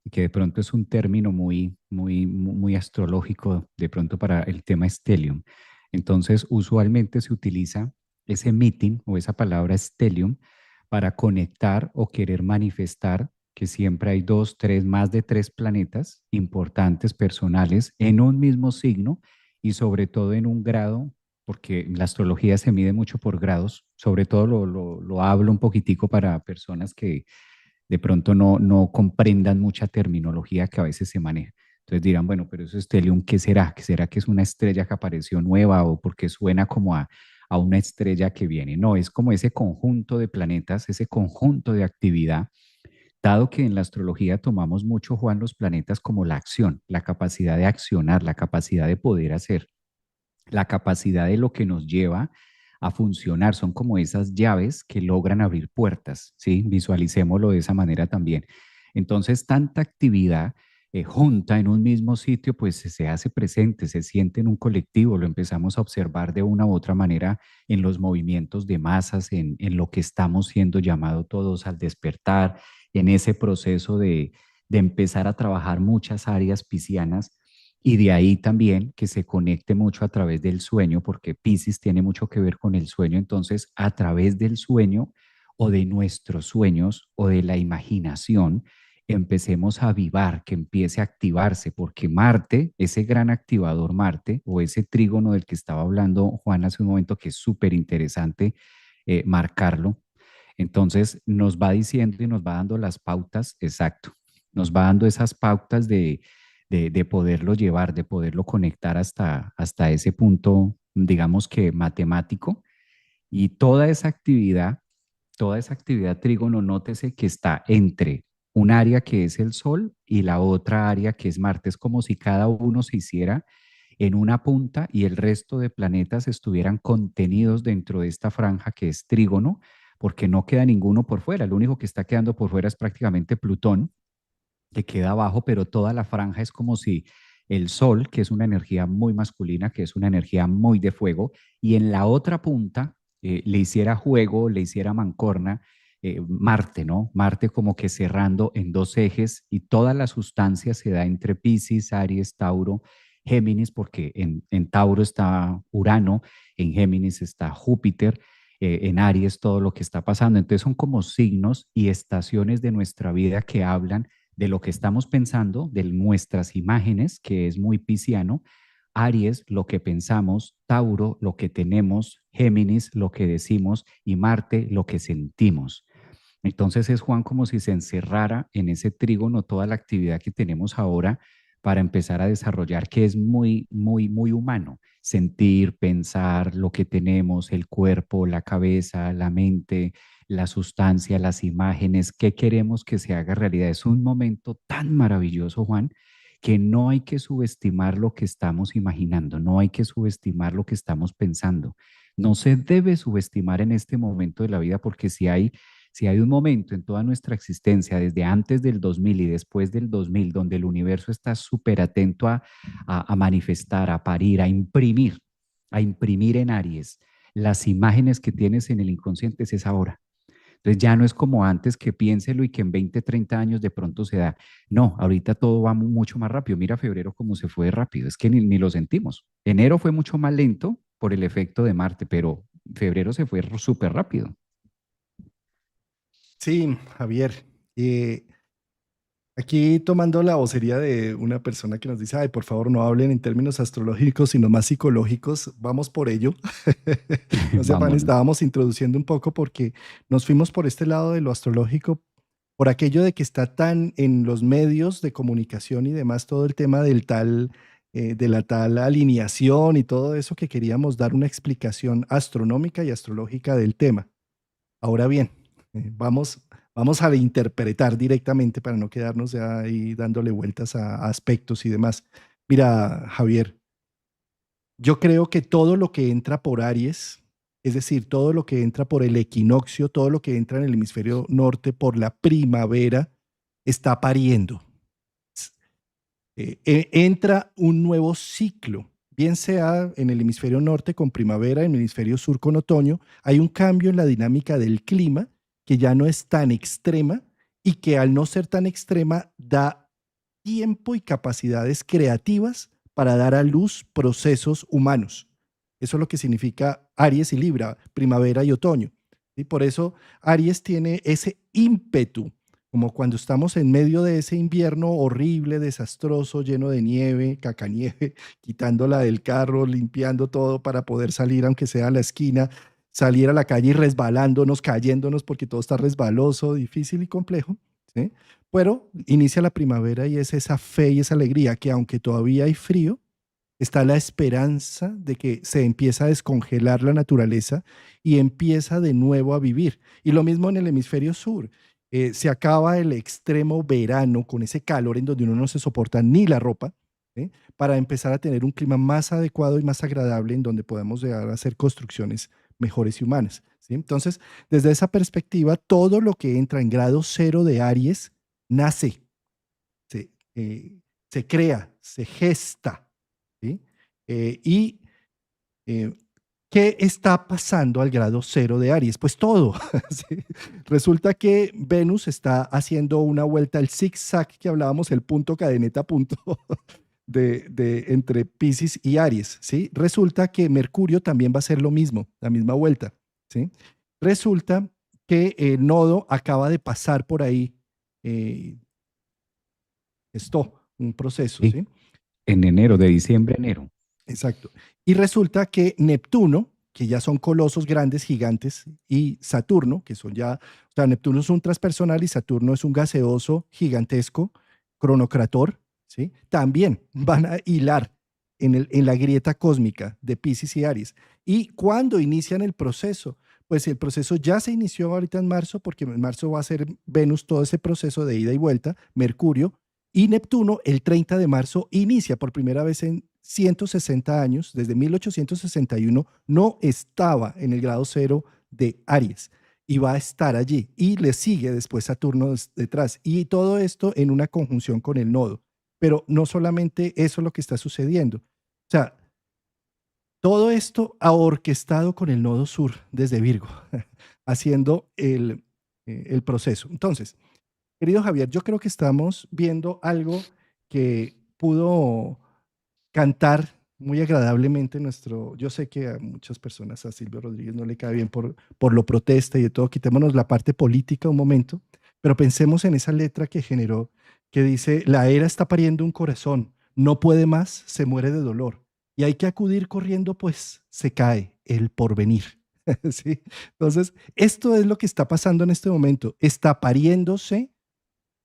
B: y que de pronto es un término muy astrológico, de pronto para el tema stellium. Entonces, usualmente se utiliza ese meeting o esa palabra stellium para conectar o querer manifestar que siempre hay dos, tres, más de tres planetas importantes, personales, en un mismo signo y sobre todo en un grado, porque la astrología se mide mucho por grados, sobre todo lo hablo un poquitico para personas que de pronto no comprendan mucha terminología que a veces se maneja. Entonces dirán, bueno, pero eso Stellium, ¿qué será? ¿Qué será que es una estrella que apareció nueva o porque suena como a una estrella que viene? No, es como ese conjunto de planetas, ese conjunto de actividad, dado que en la astrología tomamos mucho, Juan, los planetas como la acción, la capacidad de accionar, la capacidad de poder hacer, la capacidad de lo que nos lleva a funcionar. Son como esas llaves que logran abrir puertas, ¿sí? Visualicémoslo de esa manera también. Entonces, tanta actividad junta en un mismo sitio, pues se hace presente, se siente en un colectivo, lo empezamos a observar de una u otra manera en los movimientos de masas, en lo que estamos siendo llamados todos al despertar, en ese proceso de empezar a trabajar muchas áreas piscianas y de ahí también que se conecte mucho a través del sueño, porque Piscis tiene mucho que ver con el sueño. Entonces, a través del sueño o de nuestros sueños o de la imaginación, empecemos a avivar, que empiece a activarse, porque Marte, ese gran activador Marte o ese trígono del que estaba hablando Juan hace un momento, que es súper interesante marcarlo, entonces nos va diciendo y nos va dando las pautas, exacto, nos va dando esas pautas de poderlo llevar, de poderlo conectar hasta ese punto, digamos que matemático. Y toda esa actividad trígono, nótese que está entre un área que es el Sol y la otra área que es Marte. Es como si cada uno se hiciera en una punta y el resto de planetas estuvieran contenidos dentro de esta franja que es trígono, porque no queda ninguno por fuera. El único que está quedando por fuera es prácticamente Plutón, que queda abajo, pero toda la franja es como si el Sol, que es una energía muy masculina, que es una energía muy de fuego, y en la otra punta le hiciera juego, le hiciera mancorna, Marte, ¿no? Marte como que cerrando en dos ejes y toda la sustancia se da entre Piscis, Aries, Tauro, Géminis, porque en Tauro está Urano, en Géminis está Júpiter, en Aries todo lo que está pasando. Entonces son como signos y estaciones de nuestra vida que hablan de lo que estamos pensando, de nuestras imágenes, que es muy pisciano, Aries, lo que pensamos, Tauro, lo que tenemos, Géminis, lo que decimos y Marte, lo que sentimos. Entonces es Juan como si se encerrara en ese trígono toda la actividad que tenemos ahora para empezar a desarrollar, que es muy humano. Sentir, pensar lo que tenemos, el cuerpo, la cabeza, la mente, la sustancia, las imágenes, qué queremos que se haga realidad. Es un momento tan maravilloso, Juan, que no hay que subestimar lo que estamos imaginando, no hay que subestimar lo que estamos pensando. No se debe subestimar en este momento de la vida porque si hay un momento en toda nuestra existencia, desde antes del 2000 y después del 2000, donde el universo está súper atento a manifestar, a parir, a imprimir en Aries las imágenes que tienes en el inconsciente, es ahora. Entonces ya no es como antes que piénselo y que en 20, 30 años de pronto se da. No, ahorita todo va mucho más rápido. Mira febrero cómo se fue rápido. Es que ni lo sentimos. Enero fue mucho más lento por el efecto de Marte, pero febrero se fue súper rápido.
A: Sí, Javier. eh, Aquí tomando la vocería de una persona que nos dice, ay, por favor, no hablen en términos astrológicos, sino más psicológicos, vamos por ello. No se afán,
B: Vámonos.
A: estábamos introduciendo un poco porque nos fuimos por este lado de lo astrológico, por aquello de que está tan en los medios de comunicación y demás, todo el tema del tal, de la tal alineación y todo eso que queríamos dar una explicación astronómica y astrológica del tema. Ahora bien, vamos a interpretar directamente para no quedarnos ya ahí dándole vueltas a aspectos y demás. Mira, Javier, yo creo que todo lo que entra por Aries, es decir, todo lo que entra por el equinoccio, todo lo que entra en el hemisferio norte por la primavera, está pariendo. Entra un nuevo ciclo, bien sea en el hemisferio norte con primavera, en el hemisferio sur con otoño, hay un cambio en la dinámica del clima que ya no es tan extrema y que al no ser tan extrema da tiempo y capacidades creativas para dar a luz procesos humanos. Eso es lo que significa Aries y Libra, primavera y otoño. Y por eso Aries tiene ese ímpetu, como cuando estamos en medio de ese invierno horrible, desastroso, lleno de nieve, cacanieve, quitándola del carro, limpiando todo para poder salir, aunque sea a la esquina, salir a la calle y resbalándonos, cayéndonos porque todo está resbaloso, difícil y complejo, ¿sí? Pero inicia la primavera y es esa fe y esa alegría que aunque todavía hay frío, está la esperanza de que se empieza a descongelar la naturaleza y empieza de nuevo a vivir. Y lo mismo en el hemisferio sur. Se acaba el extremo verano con ese calor en donde uno no se soporta ni la ropa, ¿sí? Para empezar a tener un clima más adecuado y más agradable en donde podemos llegar a hacer construcciones mejores y humanas, ¿sí? Entonces, desde esa perspectiva, todo lo que entra en grado cero de Aries nace, se, se crea, se gesta, ¿sí? Y eh, ¿qué está pasando al grado cero de Aries? Pues todo. ¿Sí? Resulta que Venus está haciendo una vuelta al zigzag que hablábamos, el punto cadeneta punto entre Piscis y Aries. ¿Sí? Resulta que Mercurio también va a hacer lo mismo, la misma vuelta. ¿Sí? Resulta que el nodo acaba de pasar por ahí, eh, un proceso,
B: Sí,
A: ¿sí?
B: en enero, de diciembre a enero.
A: Exacto. Y resulta que Neptuno, que ya son colosos grandes, gigantes, y Saturno, que son ya, o sea, Neptuno es un transpersonal y Saturno es un gaseoso gigantesco, cronocrator, ¿sí? También van a hilar en la grieta cósmica de Piscis y Aries. ¿Y cuándo inician el proceso? Pues el proceso ya se inició ahorita en marzo, porque en marzo va a ser Venus todo ese proceso de ida y vuelta, Mercurio, y Neptuno el 30 de marzo inicia por primera vez en 160 años, desde 1861, no estaba en el grado cero de Aries y va a estar allí. Y le sigue después Saturno detrás. Y todo esto en una conjunción con el nodo. Pero no solamente eso es lo que está sucediendo. O sea, todo esto ha orquestado con el nodo sur desde Virgo, haciendo el proceso. Entonces, querido Javier, yo creo que estamos viendo algo que pudo cantar muy agradablemente nuestro, yo sé que a muchas personas a Silvio Rodríguez no le cae bien por lo protesta y de todo, quitémonos la parte política un momento, pero pensemos en esa letra que generó, que dice, la era está pariendo un corazón, no puede más, se muere de dolor, y hay que acudir corriendo, pues se cae el porvenir. ¿Sí? Entonces, esto es lo que está pasando en este momento, está pariéndose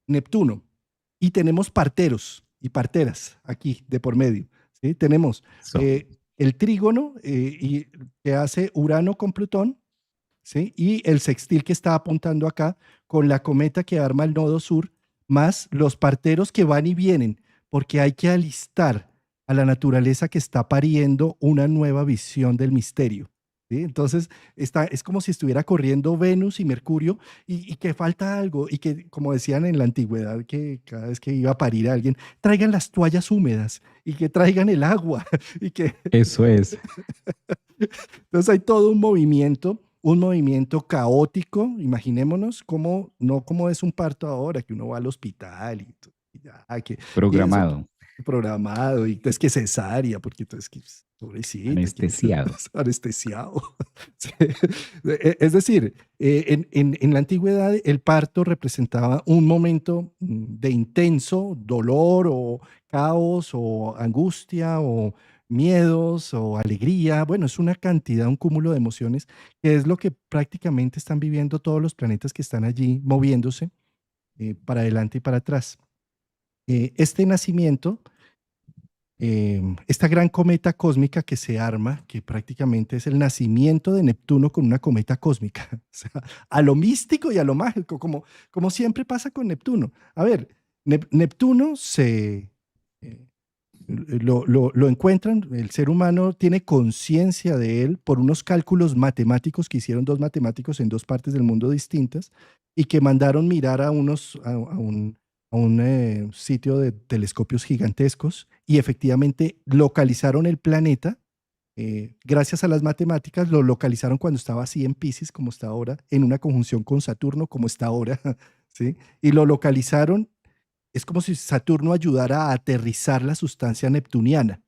A: Neptuno y tenemos parteros y parteras aquí de por medio. ¿Sí? Tenemos
B: So,
A: el trígono que hace Urano con Plutón, ¿sí? Y el sextil que está apuntando acá con la cometa que arma el nodo sur, más los parteros que van y vienen, porque hay que alistar a la naturaleza que está pariendo una nueva visión del misterio. ¿Sí? Entonces, es como si estuviera corriendo Venus y Mercurio y que falta algo, y que, como decían en la antigüedad, que cada vez que iba a parir a alguien, traigan las toallas húmedas y que traigan el agua y que
B: eso es.
A: entonces hay todo un movimiento caótico, imaginémonos cómo, no como es un parto ahora, que uno va al hospital y ya, y eso
B: Programado,
A: programado, y entonces que cesárea, porque entonces que pobrecito, que
B: anestesiado.
A: anestesiado. Sí. Es decir, en la antigüedad el parto representaba un momento de intenso dolor o caos o angustia o miedos o alegría. Bueno, es una cantidad, un cúmulo de emociones, que es lo que prácticamente están viviendo todos los planetas que están allí moviéndose para adelante y para atrás. Este nacimiento, esta gran cometa cósmica que se arma, que prácticamente es el nacimiento de Neptuno con una cometa cósmica, o sea, a lo místico y a lo mágico, como siempre pasa con Neptuno. A ver, Neptuno eh, Lo encuentran, el ser humano tiene conciencia de él por unos cálculos matemáticos que hicieron dos matemáticos en dos partes del mundo distintas y que mandaron mirar a un sitio de telescopios gigantescos y efectivamente localizaron el planeta. Gracias a las matemáticas lo localizaron cuando estaba así en Piscis, como está ahora, en una conjunción con Saturno, como está ahora, ¿sí? Y lo localizaron. Es como si Saturno ayudara a aterrizar la sustancia neptuniana.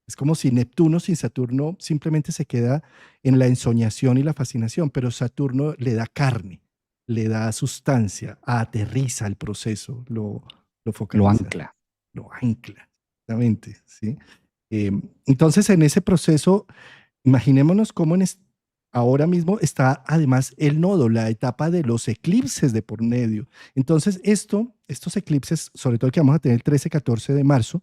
A: Es como si Neptuno sin Saturno simplemente se queda en la ensoñación y la fascinación, pero Saturno le da carne, le da sustancia, aterriza el proceso, lo
B: Lo
A: focaliza,
B: ancla.
A: lo ancla, exactamente, ¿sí? Eh, entonces, en ese proceso, imaginémonos cómo ahora mismo está además el nodo, la etapa de los eclipses de por medio. Entonces, estos eclipses, sobre todo el que vamos a tener el 13-14 de marzo,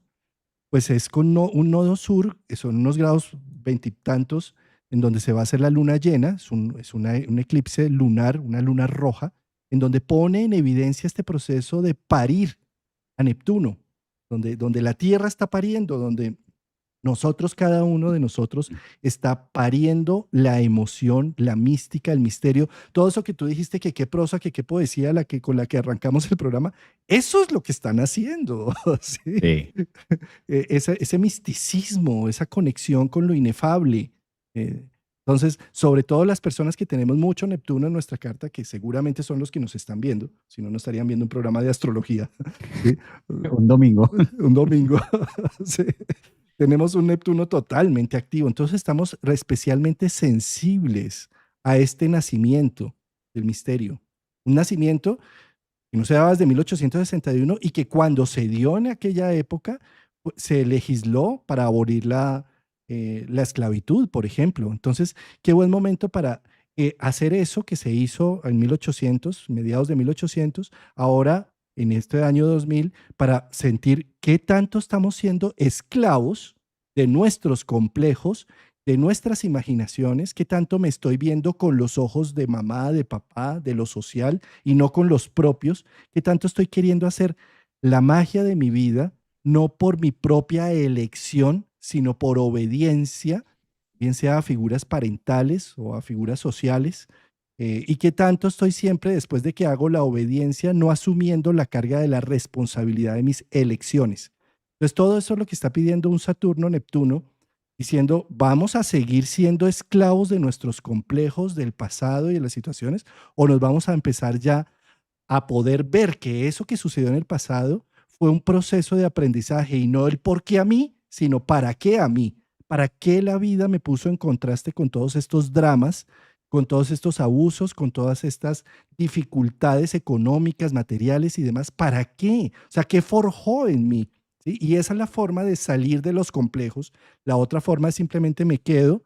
A: pues es con un nodo sur, que son unos grados veintitantos, en donde se va a hacer la luna llena, un eclipse lunar, una luna roja, en donde pone en evidencia este proceso de parir a Neptuno, donde la Tierra está pariendo, donde nosotros, cada uno de nosotros, está pariendo la emoción, la mística, el misterio, todo eso que tú dijiste, que qué prosa, que qué poesía con la que arrancamos el programa, eso es lo que están haciendo, ¿sí?
B: Sí.
A: Ese misticismo, esa conexión con lo inefable. eh, entonces, sobre todo las personas que tenemos mucho Neptuno en nuestra carta, que seguramente son los que nos están viendo, si no, no estarían viendo un programa de astrología, ¿sí?
B: Un domingo.
A: Un domingo. Sí. Tenemos un Neptuno totalmente activo, entonces estamos especialmente sensibles a este nacimiento del misterio. Un nacimiento que no se daba desde 1861 y que cuando se dio en aquella época, pues, se legisló para abolir la esclavitud, por ejemplo. Entonces, qué buen momento para hacer eso que se hizo en 1800, mediados de 1800, ahora en este año 2000, para sentir qué tanto estamos siendo esclavos de nuestros complejos, de nuestras imaginaciones, qué tanto me estoy viendo con los ojos de mamá, de papá, de lo social y no con los propios, qué tanto estoy queriendo hacer la magia de mi vida, no por mi propia elección, sino por obediencia, bien sea a figuras parentales o a figuras sociales, y qué tanto estoy siempre, después de que hago la obediencia, no asumiendo la carga de la responsabilidad de mis elecciones. Entonces, todo eso es lo que está pidiendo un Saturno-Neptuno, diciendo, vamos a seguir siendo esclavos de nuestros complejos del pasado y de las situaciones, o nos vamos a empezar ya a poder ver que eso que sucedió en el pasado fue un proceso de aprendizaje y no el por qué a mí, sino para qué a mí, para qué la vida me puso en contraste con todos estos dramas, con todos estos abusos, con todas estas dificultades económicas, materiales y demás, ¿para qué? O sea, ¿qué forjó en mí? ¿Sí? Y esa es la forma de salir de los complejos. La otra forma es simplemente me quedo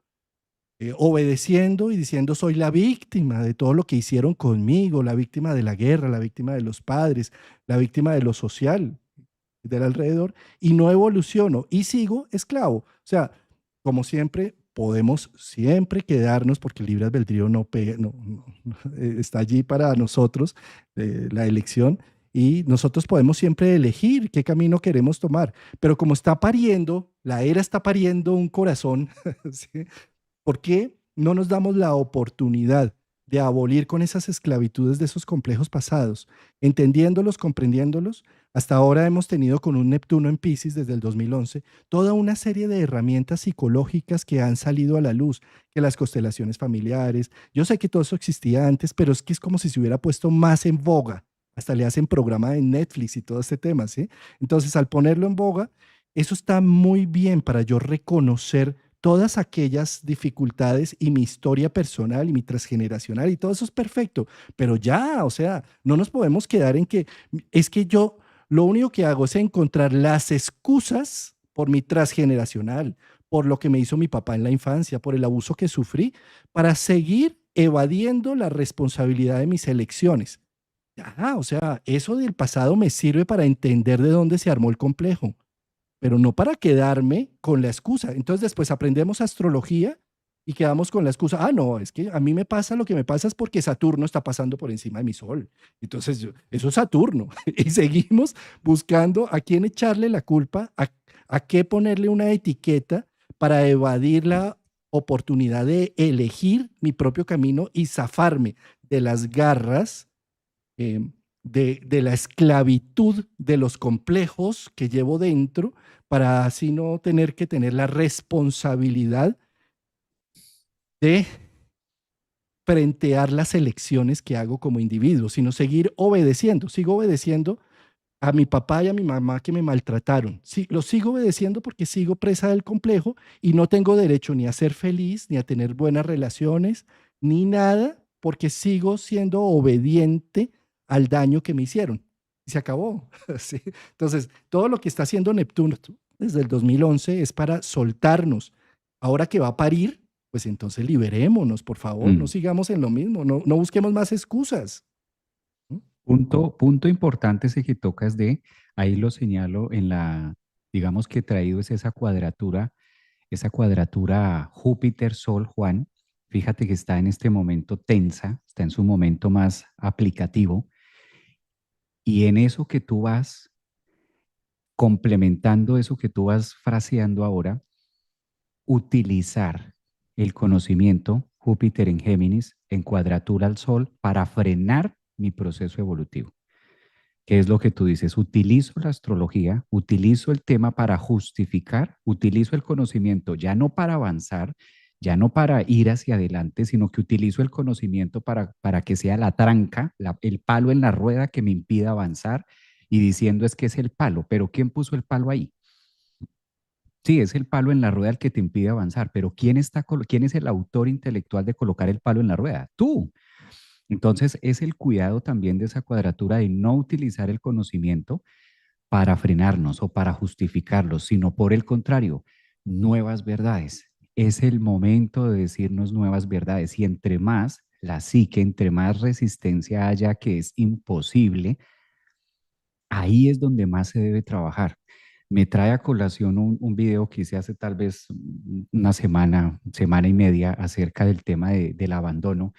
A: obedeciendo y diciendo soy la víctima de todo lo que hicieron conmigo, la víctima de la guerra, la víctima de los padres, la víctima de lo social del alrededor, y no evoluciono y sigo esclavo. O sea, como siempre, podemos siempre quedarnos, porque el libre albedrío está allí para nosotros, la elección, y nosotros podemos siempre elegir qué camino queremos tomar, pero como está pariendo, la era está pariendo un corazón, ¿sí? ¿Por qué no nos damos la oportunidad de abolir con esas esclavitudes de esos complejos pasados, entendiéndolos, comprendiéndolos? Hasta ahora hemos tenido con un Neptuno en Piscis desde el 2011 toda una serie de herramientas psicológicas que han salido a la luz, que las constelaciones familiares, yo sé que todo eso existía antes, pero es que es como si se hubiera puesto más en boga. Hasta le hacen programa en Netflix y todo este tema, ¿sí? Entonces, al ponerlo en boga, eso está muy bien para yo reconocer todas aquellas dificultades y mi historia personal y mi transgeneracional y todo eso es perfecto, pero ya, o sea, no nos podemos quedar en que es que yo lo único que hago es encontrar las excusas por mi transgeneracional, por lo que me hizo mi papá en la infancia, por el abuso que sufrí, para seguir evadiendo la responsabilidad de mis elecciones. Ya, o sea, eso del pasado me sirve para entender de dónde se armó el complejo, pero no para quedarme con la excusa. Entonces después aprendemos astrología y quedamos con la excusa, ah, no, es que a mí me pasa lo que me pasa es porque Saturno está pasando por encima de mi Sol. Entonces, eso es Saturno. Y seguimos buscando a quién echarle la culpa, a qué ponerle una etiqueta para evadir la oportunidad de elegir mi propio camino y zafarme de las garras, eh, de la esclavitud de los complejos que llevo dentro, para así no tener que tener la responsabilidad de frentear las elecciones que hago como individuo, sino seguir obedeciendo. Sigo obedeciendo a mi papá y a mi mamá que me maltrataron. Sí, los sigo obedeciendo porque sigo presa del complejo y no tengo derecho ni a ser feliz, ni a tener buenas relaciones, ni nada, porque sigo siendo obediente al daño que me hicieron. Y se acabó. Sí. Entonces, todo lo que está haciendo Neptuno desde el 2011 es para soltarnos. Ahora que va a parir, pues entonces liberémonos, por favor, no
B: Mm.
A: sigamos en lo mismo, no busquemos más excusas. ¿No?
B: Punto importante ese que tocas de, ahí lo señalo en la, digamos que traído es esa cuadratura Júpiter-Sol, Juan. Fíjate que está en este momento tensa, está en su momento más aplicativo. Y en eso que tú vas complementando, eso que tú vas fraseando ahora, utilizar el conocimiento, Júpiter en Géminis, en cuadratura al Sol, para frenar mi proceso evolutivo. ¿Qué es lo que tú dices? Utilizo la astrología, utilizo el tema para justificar, utilizo el conocimiento ya no para avanzar, ya no para ir hacia adelante, sino que utilizo el conocimiento para que sea la tranca, el palo en la rueda que me impida avanzar y diciendo es que es el palo, pero ¿quién puso el palo ahí? Sí, es el palo en la rueda el que te impide avanzar, pero ¿quién es el autor intelectual de colocar el palo en la rueda? Tú. Entonces, es el cuidado también de esa cuadratura de no utilizar el conocimiento para frenarnos o para justificarlos, sino por el contrario, nuevas verdades. Es el momento de decirnos nuevas verdades y entre más la psique, entre más resistencia haya que es imposible, ahí es donde más se debe trabajar. Me trae a colación un video que hice hace tal vez una semana, semana y media acerca del tema del abandono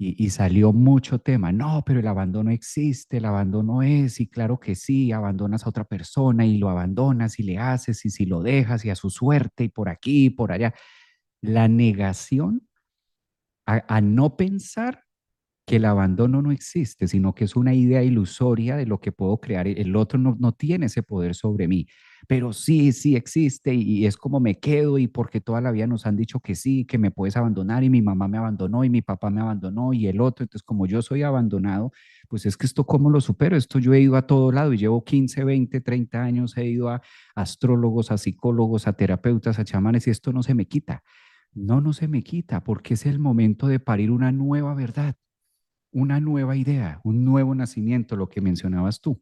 B: y salió mucho tema. No, pero el abandono existe, el abandono es, y claro que sí, abandonas a otra persona y lo abandonas y le haces y si lo dejas y a su suerte y por aquí y por allá. La negación a no pensar que el abandono no existe, sino que es una idea ilusoria de lo que puedo crear. El otro no tiene ese poder sobre mí, pero sí, sí existe y es como me quedo y porque toda la vida nos han dicho que sí, que me puedes abandonar y mi mamá me abandonó y mi papá me abandonó y el otro. Entonces, como yo soy abandonado, pues es que esto, ¿cómo lo supero? Esto yo he ido a todo lado y llevo 15, 20, 30 años, he ido a astrólogos, a psicólogos, a terapeutas, a chamanes y esto no se me quita. No se me quita porque es el momento de parir una nueva verdad, una nueva idea, un nuevo nacimiento, lo que mencionabas tú.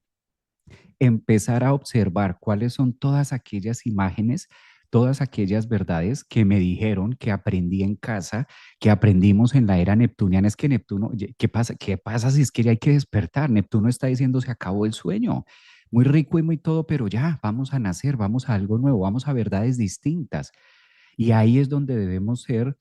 B: Empezar a observar cuáles son todas aquellas imágenes, todas aquellas verdades que me dijeron, que aprendí en casa, que aprendimos en la era neptuniana. Es que Neptuno, ¿qué pasa? ¿Qué pasa si es que ya hay que despertar? Neptuno está diciendo, se acabó el sueño. Muy rico y muy todo, pero ya, vamos a nacer, vamos a algo nuevo, vamos a verdades distintas. Y ahí es donde debemos ser,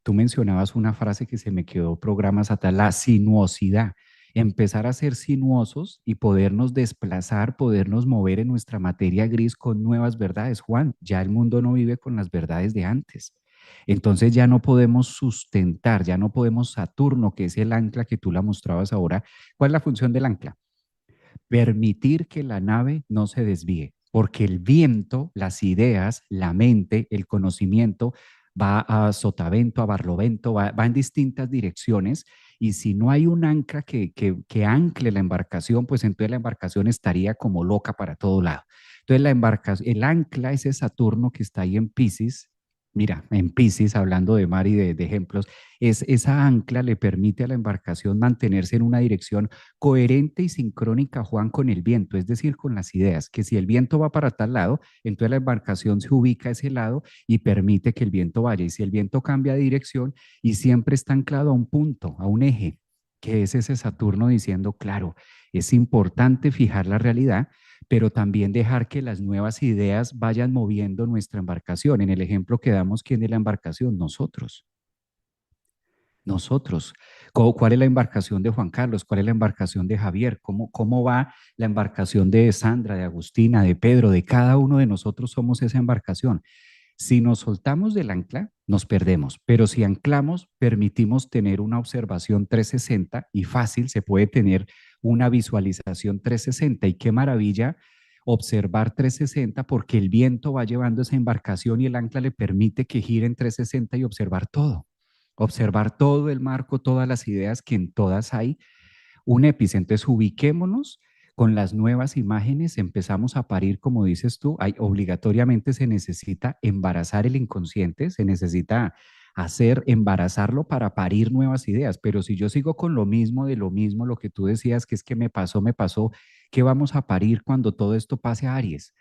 B: tú mencionabas una frase que se me quedó programas atrás, la sinuosidad, empezar a ser sinuosos y podernos desplazar, podernos mover en nuestra materia gris con nuevas verdades. Juan, ya el mundo no vive con las verdades de antes. Entonces ya no podemos sustentar, ya no podemos Saturno, que es el ancla que tú la mostrabas ahora. ¿Cuál es la función del ancla? Permitir que la nave no se desvíe, porque el viento, las ideas, la mente, el conocimiento va a sotavento, a barlovento, va en distintas direcciones y si no hay un ancla que ancle la embarcación, pues entonces la embarcación estaría como loca para todo lado. Entonces la embarcación, el ancla, ese Saturno que está ahí en Pisces, mira, en Pisces, hablando de mar y de ejemplos, es esa ancla le permite a la embarcación mantenerse en una dirección coherente y sincrónica, Juan, con el viento, es decir, con las ideas, que si el viento va para tal lado, entonces la embarcación se ubica a ese lado y permite que el viento vaya. Y si el viento cambia de dirección y siempre está anclado a un punto, a un eje, que es ese Saturno diciendo, claro, es importante fijar la realidad, pero también dejar que las nuevas ideas vayan moviendo nuestra embarcación. En el ejemplo que damos, ¿quién es la embarcación? Nosotros. Nosotros. ¿Cuál es la embarcación de Juan Carlos? ¿Cuál es la embarcación de Javier? ¿Cómo va la embarcación de Sandra, de Agustina, de Pedro? De cada uno de nosotros somos esa embarcación. Si nos soltamos del ancla, nos perdemos, pero si anclamos, permitimos tener una observación 360 y fácil, se puede tener una visualización 360 y qué maravilla observar 360 porque el viento va llevando esa embarcación y el ancla le permite que gire en 360 y observar todo el marco, todas las ideas que en todas hay un epicentro. Entonces, ubiquémonos con las nuevas imágenes, empezamos a parir, como dices tú, obligatoriamente se necesita embarazar el inconsciente, se necesita embarazarlo para parir nuevas ideas, pero si yo sigo con lo mismo, de lo mismo, lo que tú decías, que es que me pasó, ¿qué vamos a parir cuando todo esto pase a Aries?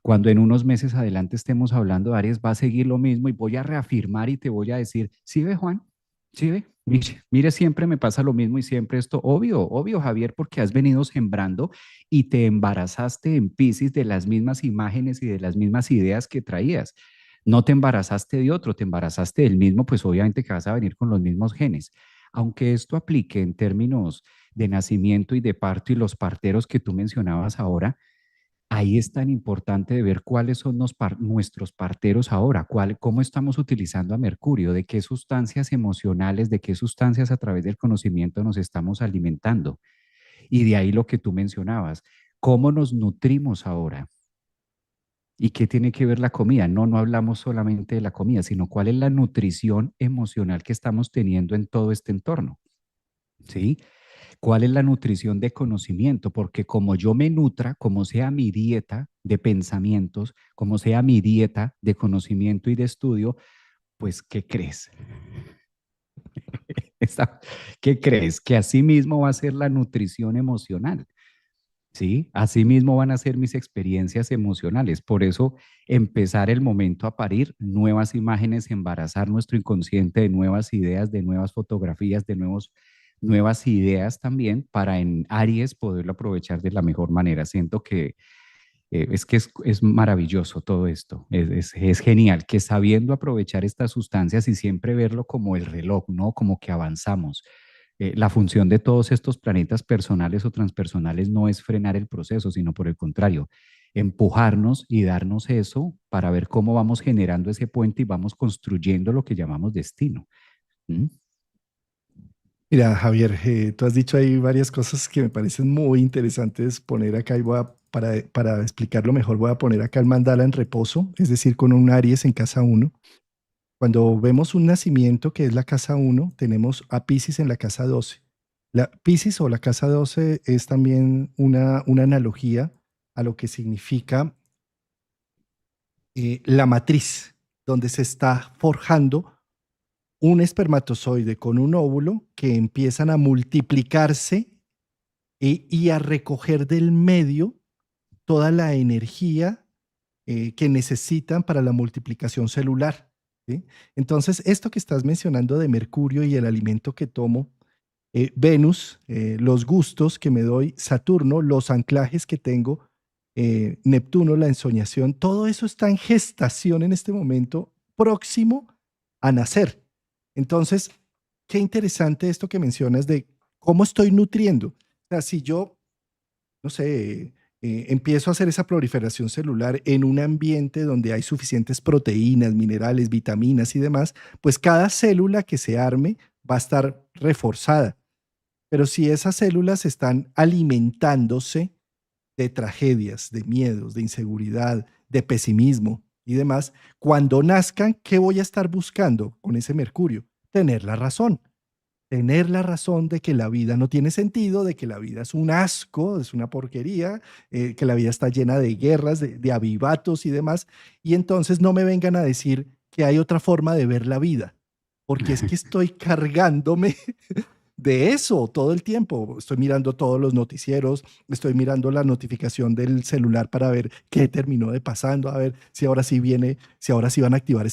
B: Cuando en unos meses adelante estemos hablando de Aries, va a seguir lo mismo y voy a reafirmar y te voy a decir, ¿sí ve, Juan? ¿Sí ve? Mire, siempre me pasa lo mismo y siempre esto, obvio, Javier, porque has venido sembrando y te embarazaste en Piscis de las mismas imágenes y de las mismas ideas que traías. No te embarazaste de otro, te embarazaste del mismo, pues obviamente que vas a venir con los mismos genes. Aunque esto aplique en términos de nacimiento y de parto y los parteros que tú mencionabas ahora, ahí es tan importante de ver cuáles son nuestros parteros ahora, cómo estamos utilizando a Mercurio, de qué sustancias emocionales, de qué sustancias a través del conocimiento nos estamos alimentando. Y de ahí lo que tú mencionabas, cómo nos nutrimos ahora. ¿Y qué tiene que ver la comida? No hablamos solamente de la comida, sino cuál es la nutrición emocional que estamos teniendo en todo este entorno. ¿Sí? ¿Cuál es la nutrición de conocimiento? Porque como yo me nutra, como sea mi dieta de pensamientos, como sea mi dieta de conocimiento y de estudio, pues, ¿qué crees? ¿Qué crees? Que así mismo va a ser la nutrición emocional. ¿Sí? Así mismo van a ser mis experiencias emocionales. Por eso, empezar el momento a parir nuevas imágenes, embarazar nuestro inconsciente de nuevas ideas, de nuevas fotografías, de nuevas ideas también para en Aries poderlo aprovechar de la mejor manera. Siento que es maravilloso todo esto, es genial que sabiendo aprovechar estas sustancias y siempre verlo como el reloj, ¿no? Como que avanzamos. La función de todos estos planetas personales o transpersonales no es frenar el proceso, sino por el contrario, empujarnos y darnos eso para ver cómo vamos generando ese puente y vamos construyendo lo que llamamos destino. ¿Mm?
A: Mira, Javier, tú has dicho ahí varias cosas que me parecen muy interesantes poner acá y para explicarlo mejor, voy a poner acá el mandala en reposo, es decir, con un Aries en casa uno. Cuando vemos un nacimiento que es la casa uno, tenemos a Piscis en la casa 12. La Piscis o la casa 12 es también una analogía a lo que significa la matriz, donde se está forjando un espermatozoide con un óvulo que empiezan a multiplicarse y a recoger del medio toda la energía que necesitan para la multiplicación celular. ¿Sí? Entonces, esto que estás mencionando de Mercurio y el alimento que tomo, Venus, los gustos que me doy, Saturno, los anclajes que tengo, Neptuno, la ensoñación, todo eso está en gestación en este momento, próximo a nacer. Entonces, qué interesante esto que mencionas de cómo estoy nutriendo. O sea, si yo, no sé, empiezo a hacer esa proliferación celular en un ambiente donde hay suficientes proteínas, minerales, vitaminas y demás, pues cada célula que se arme va a estar reforzada. Pero si esas células están alimentándose de tragedias, de miedos, de inseguridad, de pesimismo y demás, cuando nazcan, ¿qué voy a estar buscando con ese Mercurio? Tener la razón de que la vida no tiene sentido, de que la vida es un asco, es una porquería, que la vida está llena de guerras, de avivatos y demás, y entonces no me vengan a decir que hay otra forma de ver la vida, porque es que estoy cargándome de eso todo el tiempo. Estoy mirando todos los noticieros, estoy mirando la notificación del celular para ver qué terminó de pasando, a ver si ahora sí viene, si ahora sí van a activar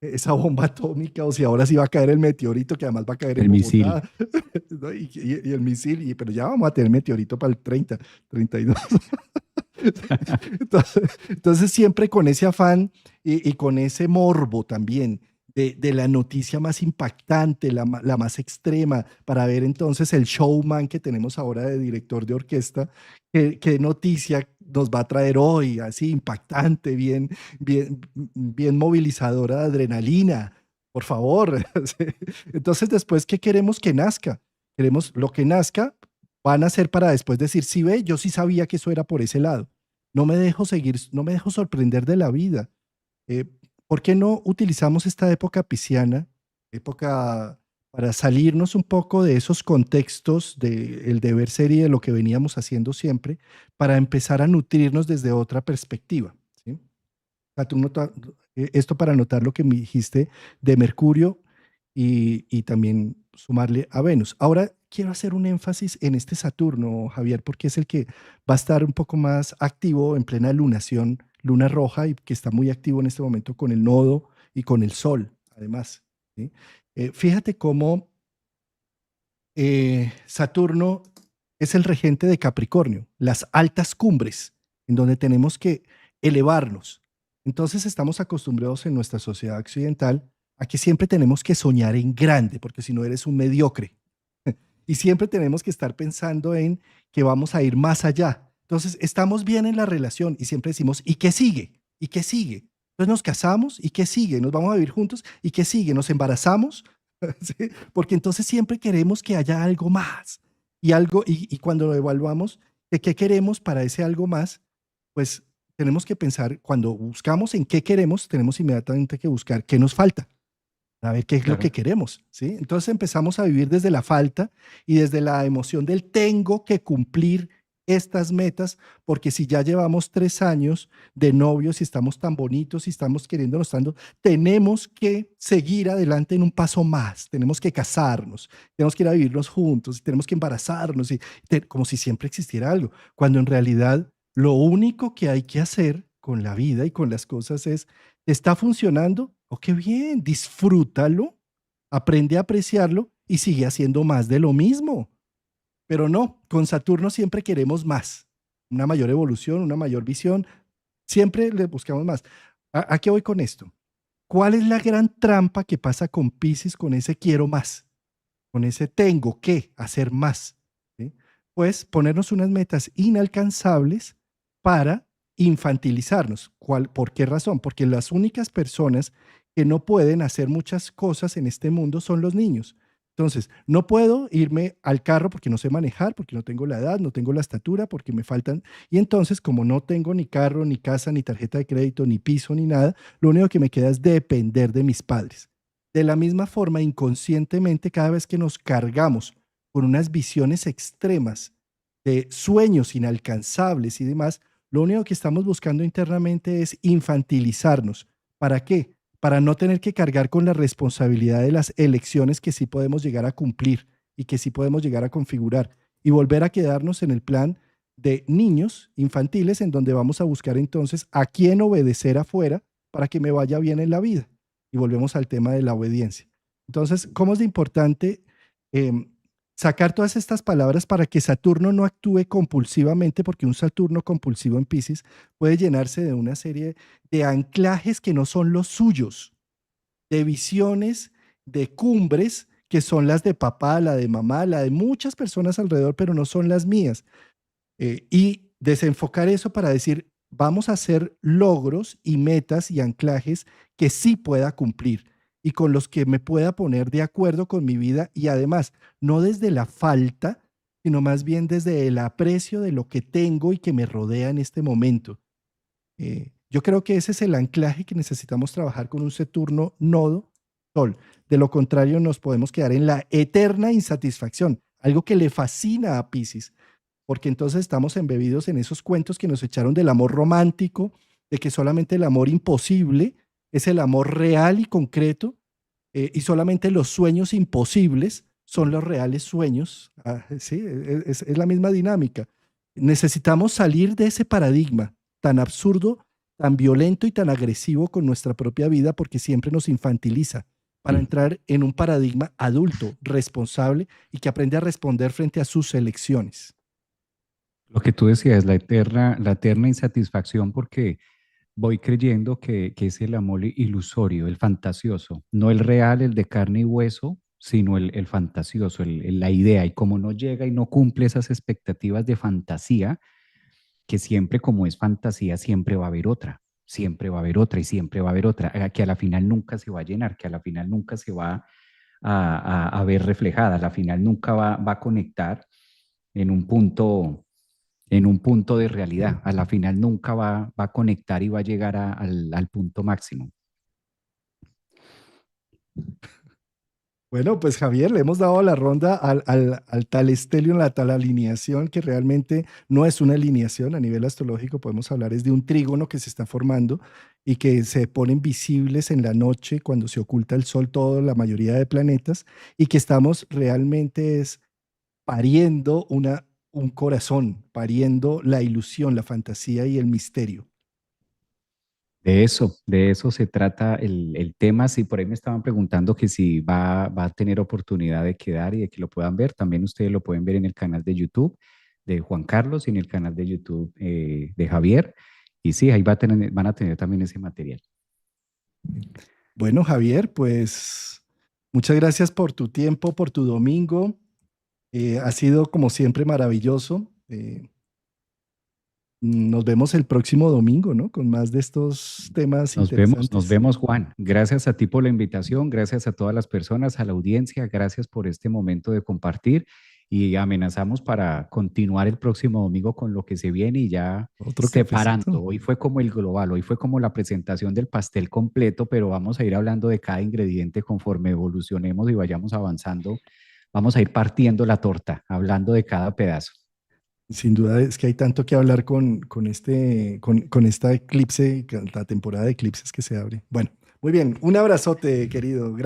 A: esa bomba atómica, o si ahora sí va a caer el meteorito, que además va a caer en
B: El misil.
A: Bogotá, ¿no? Y el misil, pero ya vamos a tener meteorito para el 32. Entonces, siempre con ese afán y con ese morbo también de la noticia más impactante, la más extrema, para ver entonces el showman que tenemos ahora de director de orquesta, qué noticia nos va a traer hoy, así impactante, bien movilizadora de adrenalina, por favor. Sí. Entonces, después, ¿qué queremos que nazca? Queremos lo que nazca, van a ser para después decir, sí ve, yo sí sabía que eso era por ese lado. No me dejo seguir, no me dejo sorprender de la vida. Eh, ¿Por qué no utilizamos esta época pisciana, época para salirnos un poco de esos contextos del deber ser y de lo que veníamos haciendo siempre, para empezar a nutrirnos desde otra perspectiva? ¿Sí? O sea, esto para notar lo que me dijiste de Mercurio y también sumarle a Venus. Ahora quiero hacer un énfasis en este Saturno, Javier, porque es el que va a estar un poco más activo en plena lunación, luna roja, y que está muy activo en este momento con el nodo y con el sol, además. ¿Sí? Fíjate cómo Saturno es el regente de Capricornio, las altas cumbres, en donde tenemos que elevarnos. Entonces estamos acostumbrados en nuestra sociedad occidental a que siempre tenemos que soñar en grande, porque si no eres un mediocre. Y siempre tenemos que estar pensando en que vamos a ir más allá. Entonces estamos bien en la relación y siempre decimos, ¿y qué sigue? ¿Y qué sigue? Entonces nos casamos, ¿y qué sigue? Nos vamos a vivir juntos, ¿y qué sigue? Nos embarazamos, ¿sí? Porque entonces siempre queremos que haya algo más. Y cuando lo evaluamos, ¿de qué queremos para ese algo más? Pues tenemos que pensar, cuando buscamos en qué queremos, tenemos inmediatamente que buscar qué nos falta, a ver qué es lo que
B: Claro.
A: queremos, ¿sí? Entonces empezamos a vivir desde la falta y desde la emoción del tengo que cumplir estas metas, porque si ya llevamos 3 años de novios y estamos tan bonitos y estamos queriéndonos tanto, tenemos que seguir adelante en un paso más, tenemos que casarnos, tenemos que ir a vivirnos juntos, y tenemos que embarazarnos, como si siempre existiera algo, cuando en realidad lo único que hay que hacer con la vida y con las cosas es, ¿está funcionando? Oh, qué bien, disfrútalo, aprende a apreciarlo y sigue haciendo más de lo mismo. Pero no, con Saturno siempre queremos más, una mayor evolución, una mayor visión, siempre le buscamos más. ¿A qué voy con esto? ¿Cuál es la gran trampa que pasa con Piscis, con ese quiero más, con ese tengo que hacer más? ¿Sí? Pues ponernos unas metas inalcanzables para infantilizarnos. ¿Por qué razón? Porque las únicas personas que no pueden hacer muchas cosas en este mundo son los niños. Entonces, no puedo irme al carro porque no sé manejar, porque no tengo la edad, no tengo la estatura, porque me faltan. Y entonces, como no tengo ni carro, ni casa, ni tarjeta de crédito, ni piso, ni nada, lo único que me queda es depender de mis padres. De la misma forma, inconscientemente, cada vez que nos cargamos con unas visiones extremas de sueños inalcanzables y demás, lo único que estamos buscando internamente es infantilizarnos. ¿Para qué? Para no tener que cargar con la responsabilidad de las elecciones que sí podemos llegar a cumplir y que sí podemos llegar a configurar y volver a quedarnos en el plan de niños infantiles en donde vamos a buscar entonces a quién obedecer afuera para que me vaya bien en la vida. Y volvemos al tema de la obediencia. Entonces, ¿cómo es de importante sacar todas estas palabras para que Saturno no actúe compulsivamente? Porque un Saturno compulsivo en Piscis puede llenarse de una serie de anclajes que no son los suyos, de visiones, de cumbres que son las de papá, la de mamá, la de muchas personas alrededor, pero no son las mías. Y desenfocar eso para decir, vamos a hacer logros y metas y anclajes que sí pueda cumplir y con los que me pueda poner de acuerdo con mi vida y además, no desde la falta, sino más bien desde el aprecio de lo que tengo y que me rodea en este momento. Yo creo que ese es el anclaje que necesitamos trabajar con un Saturno nodo Sol. De lo contrario, nos podemos quedar en la eterna insatisfacción, algo que le fascina a Piscis, porque entonces estamos embebidos en esos cuentos que nos echaron del amor romántico, de que solamente el amor imposible es el amor real y concreto, y solamente los sueños imposibles son los reales sueños. Sí, es la misma dinámica. Necesitamos salir de ese paradigma tan absurdo, tan violento y tan agresivo con nuestra propia vida porque siempre nos infantiliza para
B: Mm.
A: entrar en un paradigma adulto, responsable y que aprende a responder frente a sus elecciones.
B: Lo que tú decías, la eterna insatisfacción porque voy creyendo que es el amor ilusorio, el fantasioso, no el real, el de carne y hueso, sino el fantasioso, la idea. Y como no llega y no cumple esas expectativas de fantasía, que siempre como es fantasía, siempre va a haber otra, siempre va a haber otra y siempre va a haber otra, que a la final nunca se va a llenar, que a la final nunca se va a ver reflejada, a la final nunca va a conectar en un punto de realidad. A la final nunca va a conectar y va a llegar al punto máximo.
A: Bueno, pues Javier, le hemos dado la ronda al tal estelion, la tal alineación, que realmente no es una alineación a nivel astrológico, podemos hablar es de un trígono que se está formando y que se ponen visibles en la noche cuando se oculta el sol, toda la mayoría de planetas, y que estamos realmente es pariendo un corazón, pariendo la ilusión, la fantasía y el misterio.
B: De eso se trata el tema. Si por ahí me estaban preguntando que si va a tener oportunidad de quedar y de que lo puedan ver, también ustedes lo pueden ver en el canal de YouTube de Juan Carlos y en el canal de YouTube de Javier. Y sí, ahí van a tener también ese material.
A: Bueno, Javier, pues muchas gracias por tu tiempo, por tu domingo. Ha sido como siempre maravilloso. Nos vemos el próximo domingo, ¿no? Con más de estos temas
B: Nos
A: interesantes.
B: vemos, Juan. Gracias a ti por la invitación, gracias a todas las personas, a la audiencia, gracias por este momento de compartir y amenazamos para continuar el próximo domingo con lo que se viene y ya
A: Otro
B: separando.
A: cafecito.
B: Hoy fue como el global, hoy fue como la presentación del pastel completo, pero vamos a ir hablando de cada ingrediente conforme evolucionemos y vayamos avanzando. Vamos a ir partiendo la torta, hablando de cada pedazo.
A: Sin duda es que hay tanto que hablar con esta eclipse, con la temporada de eclipses que se abre. Bueno, muy bien. Un abrazote, querido. Gracias.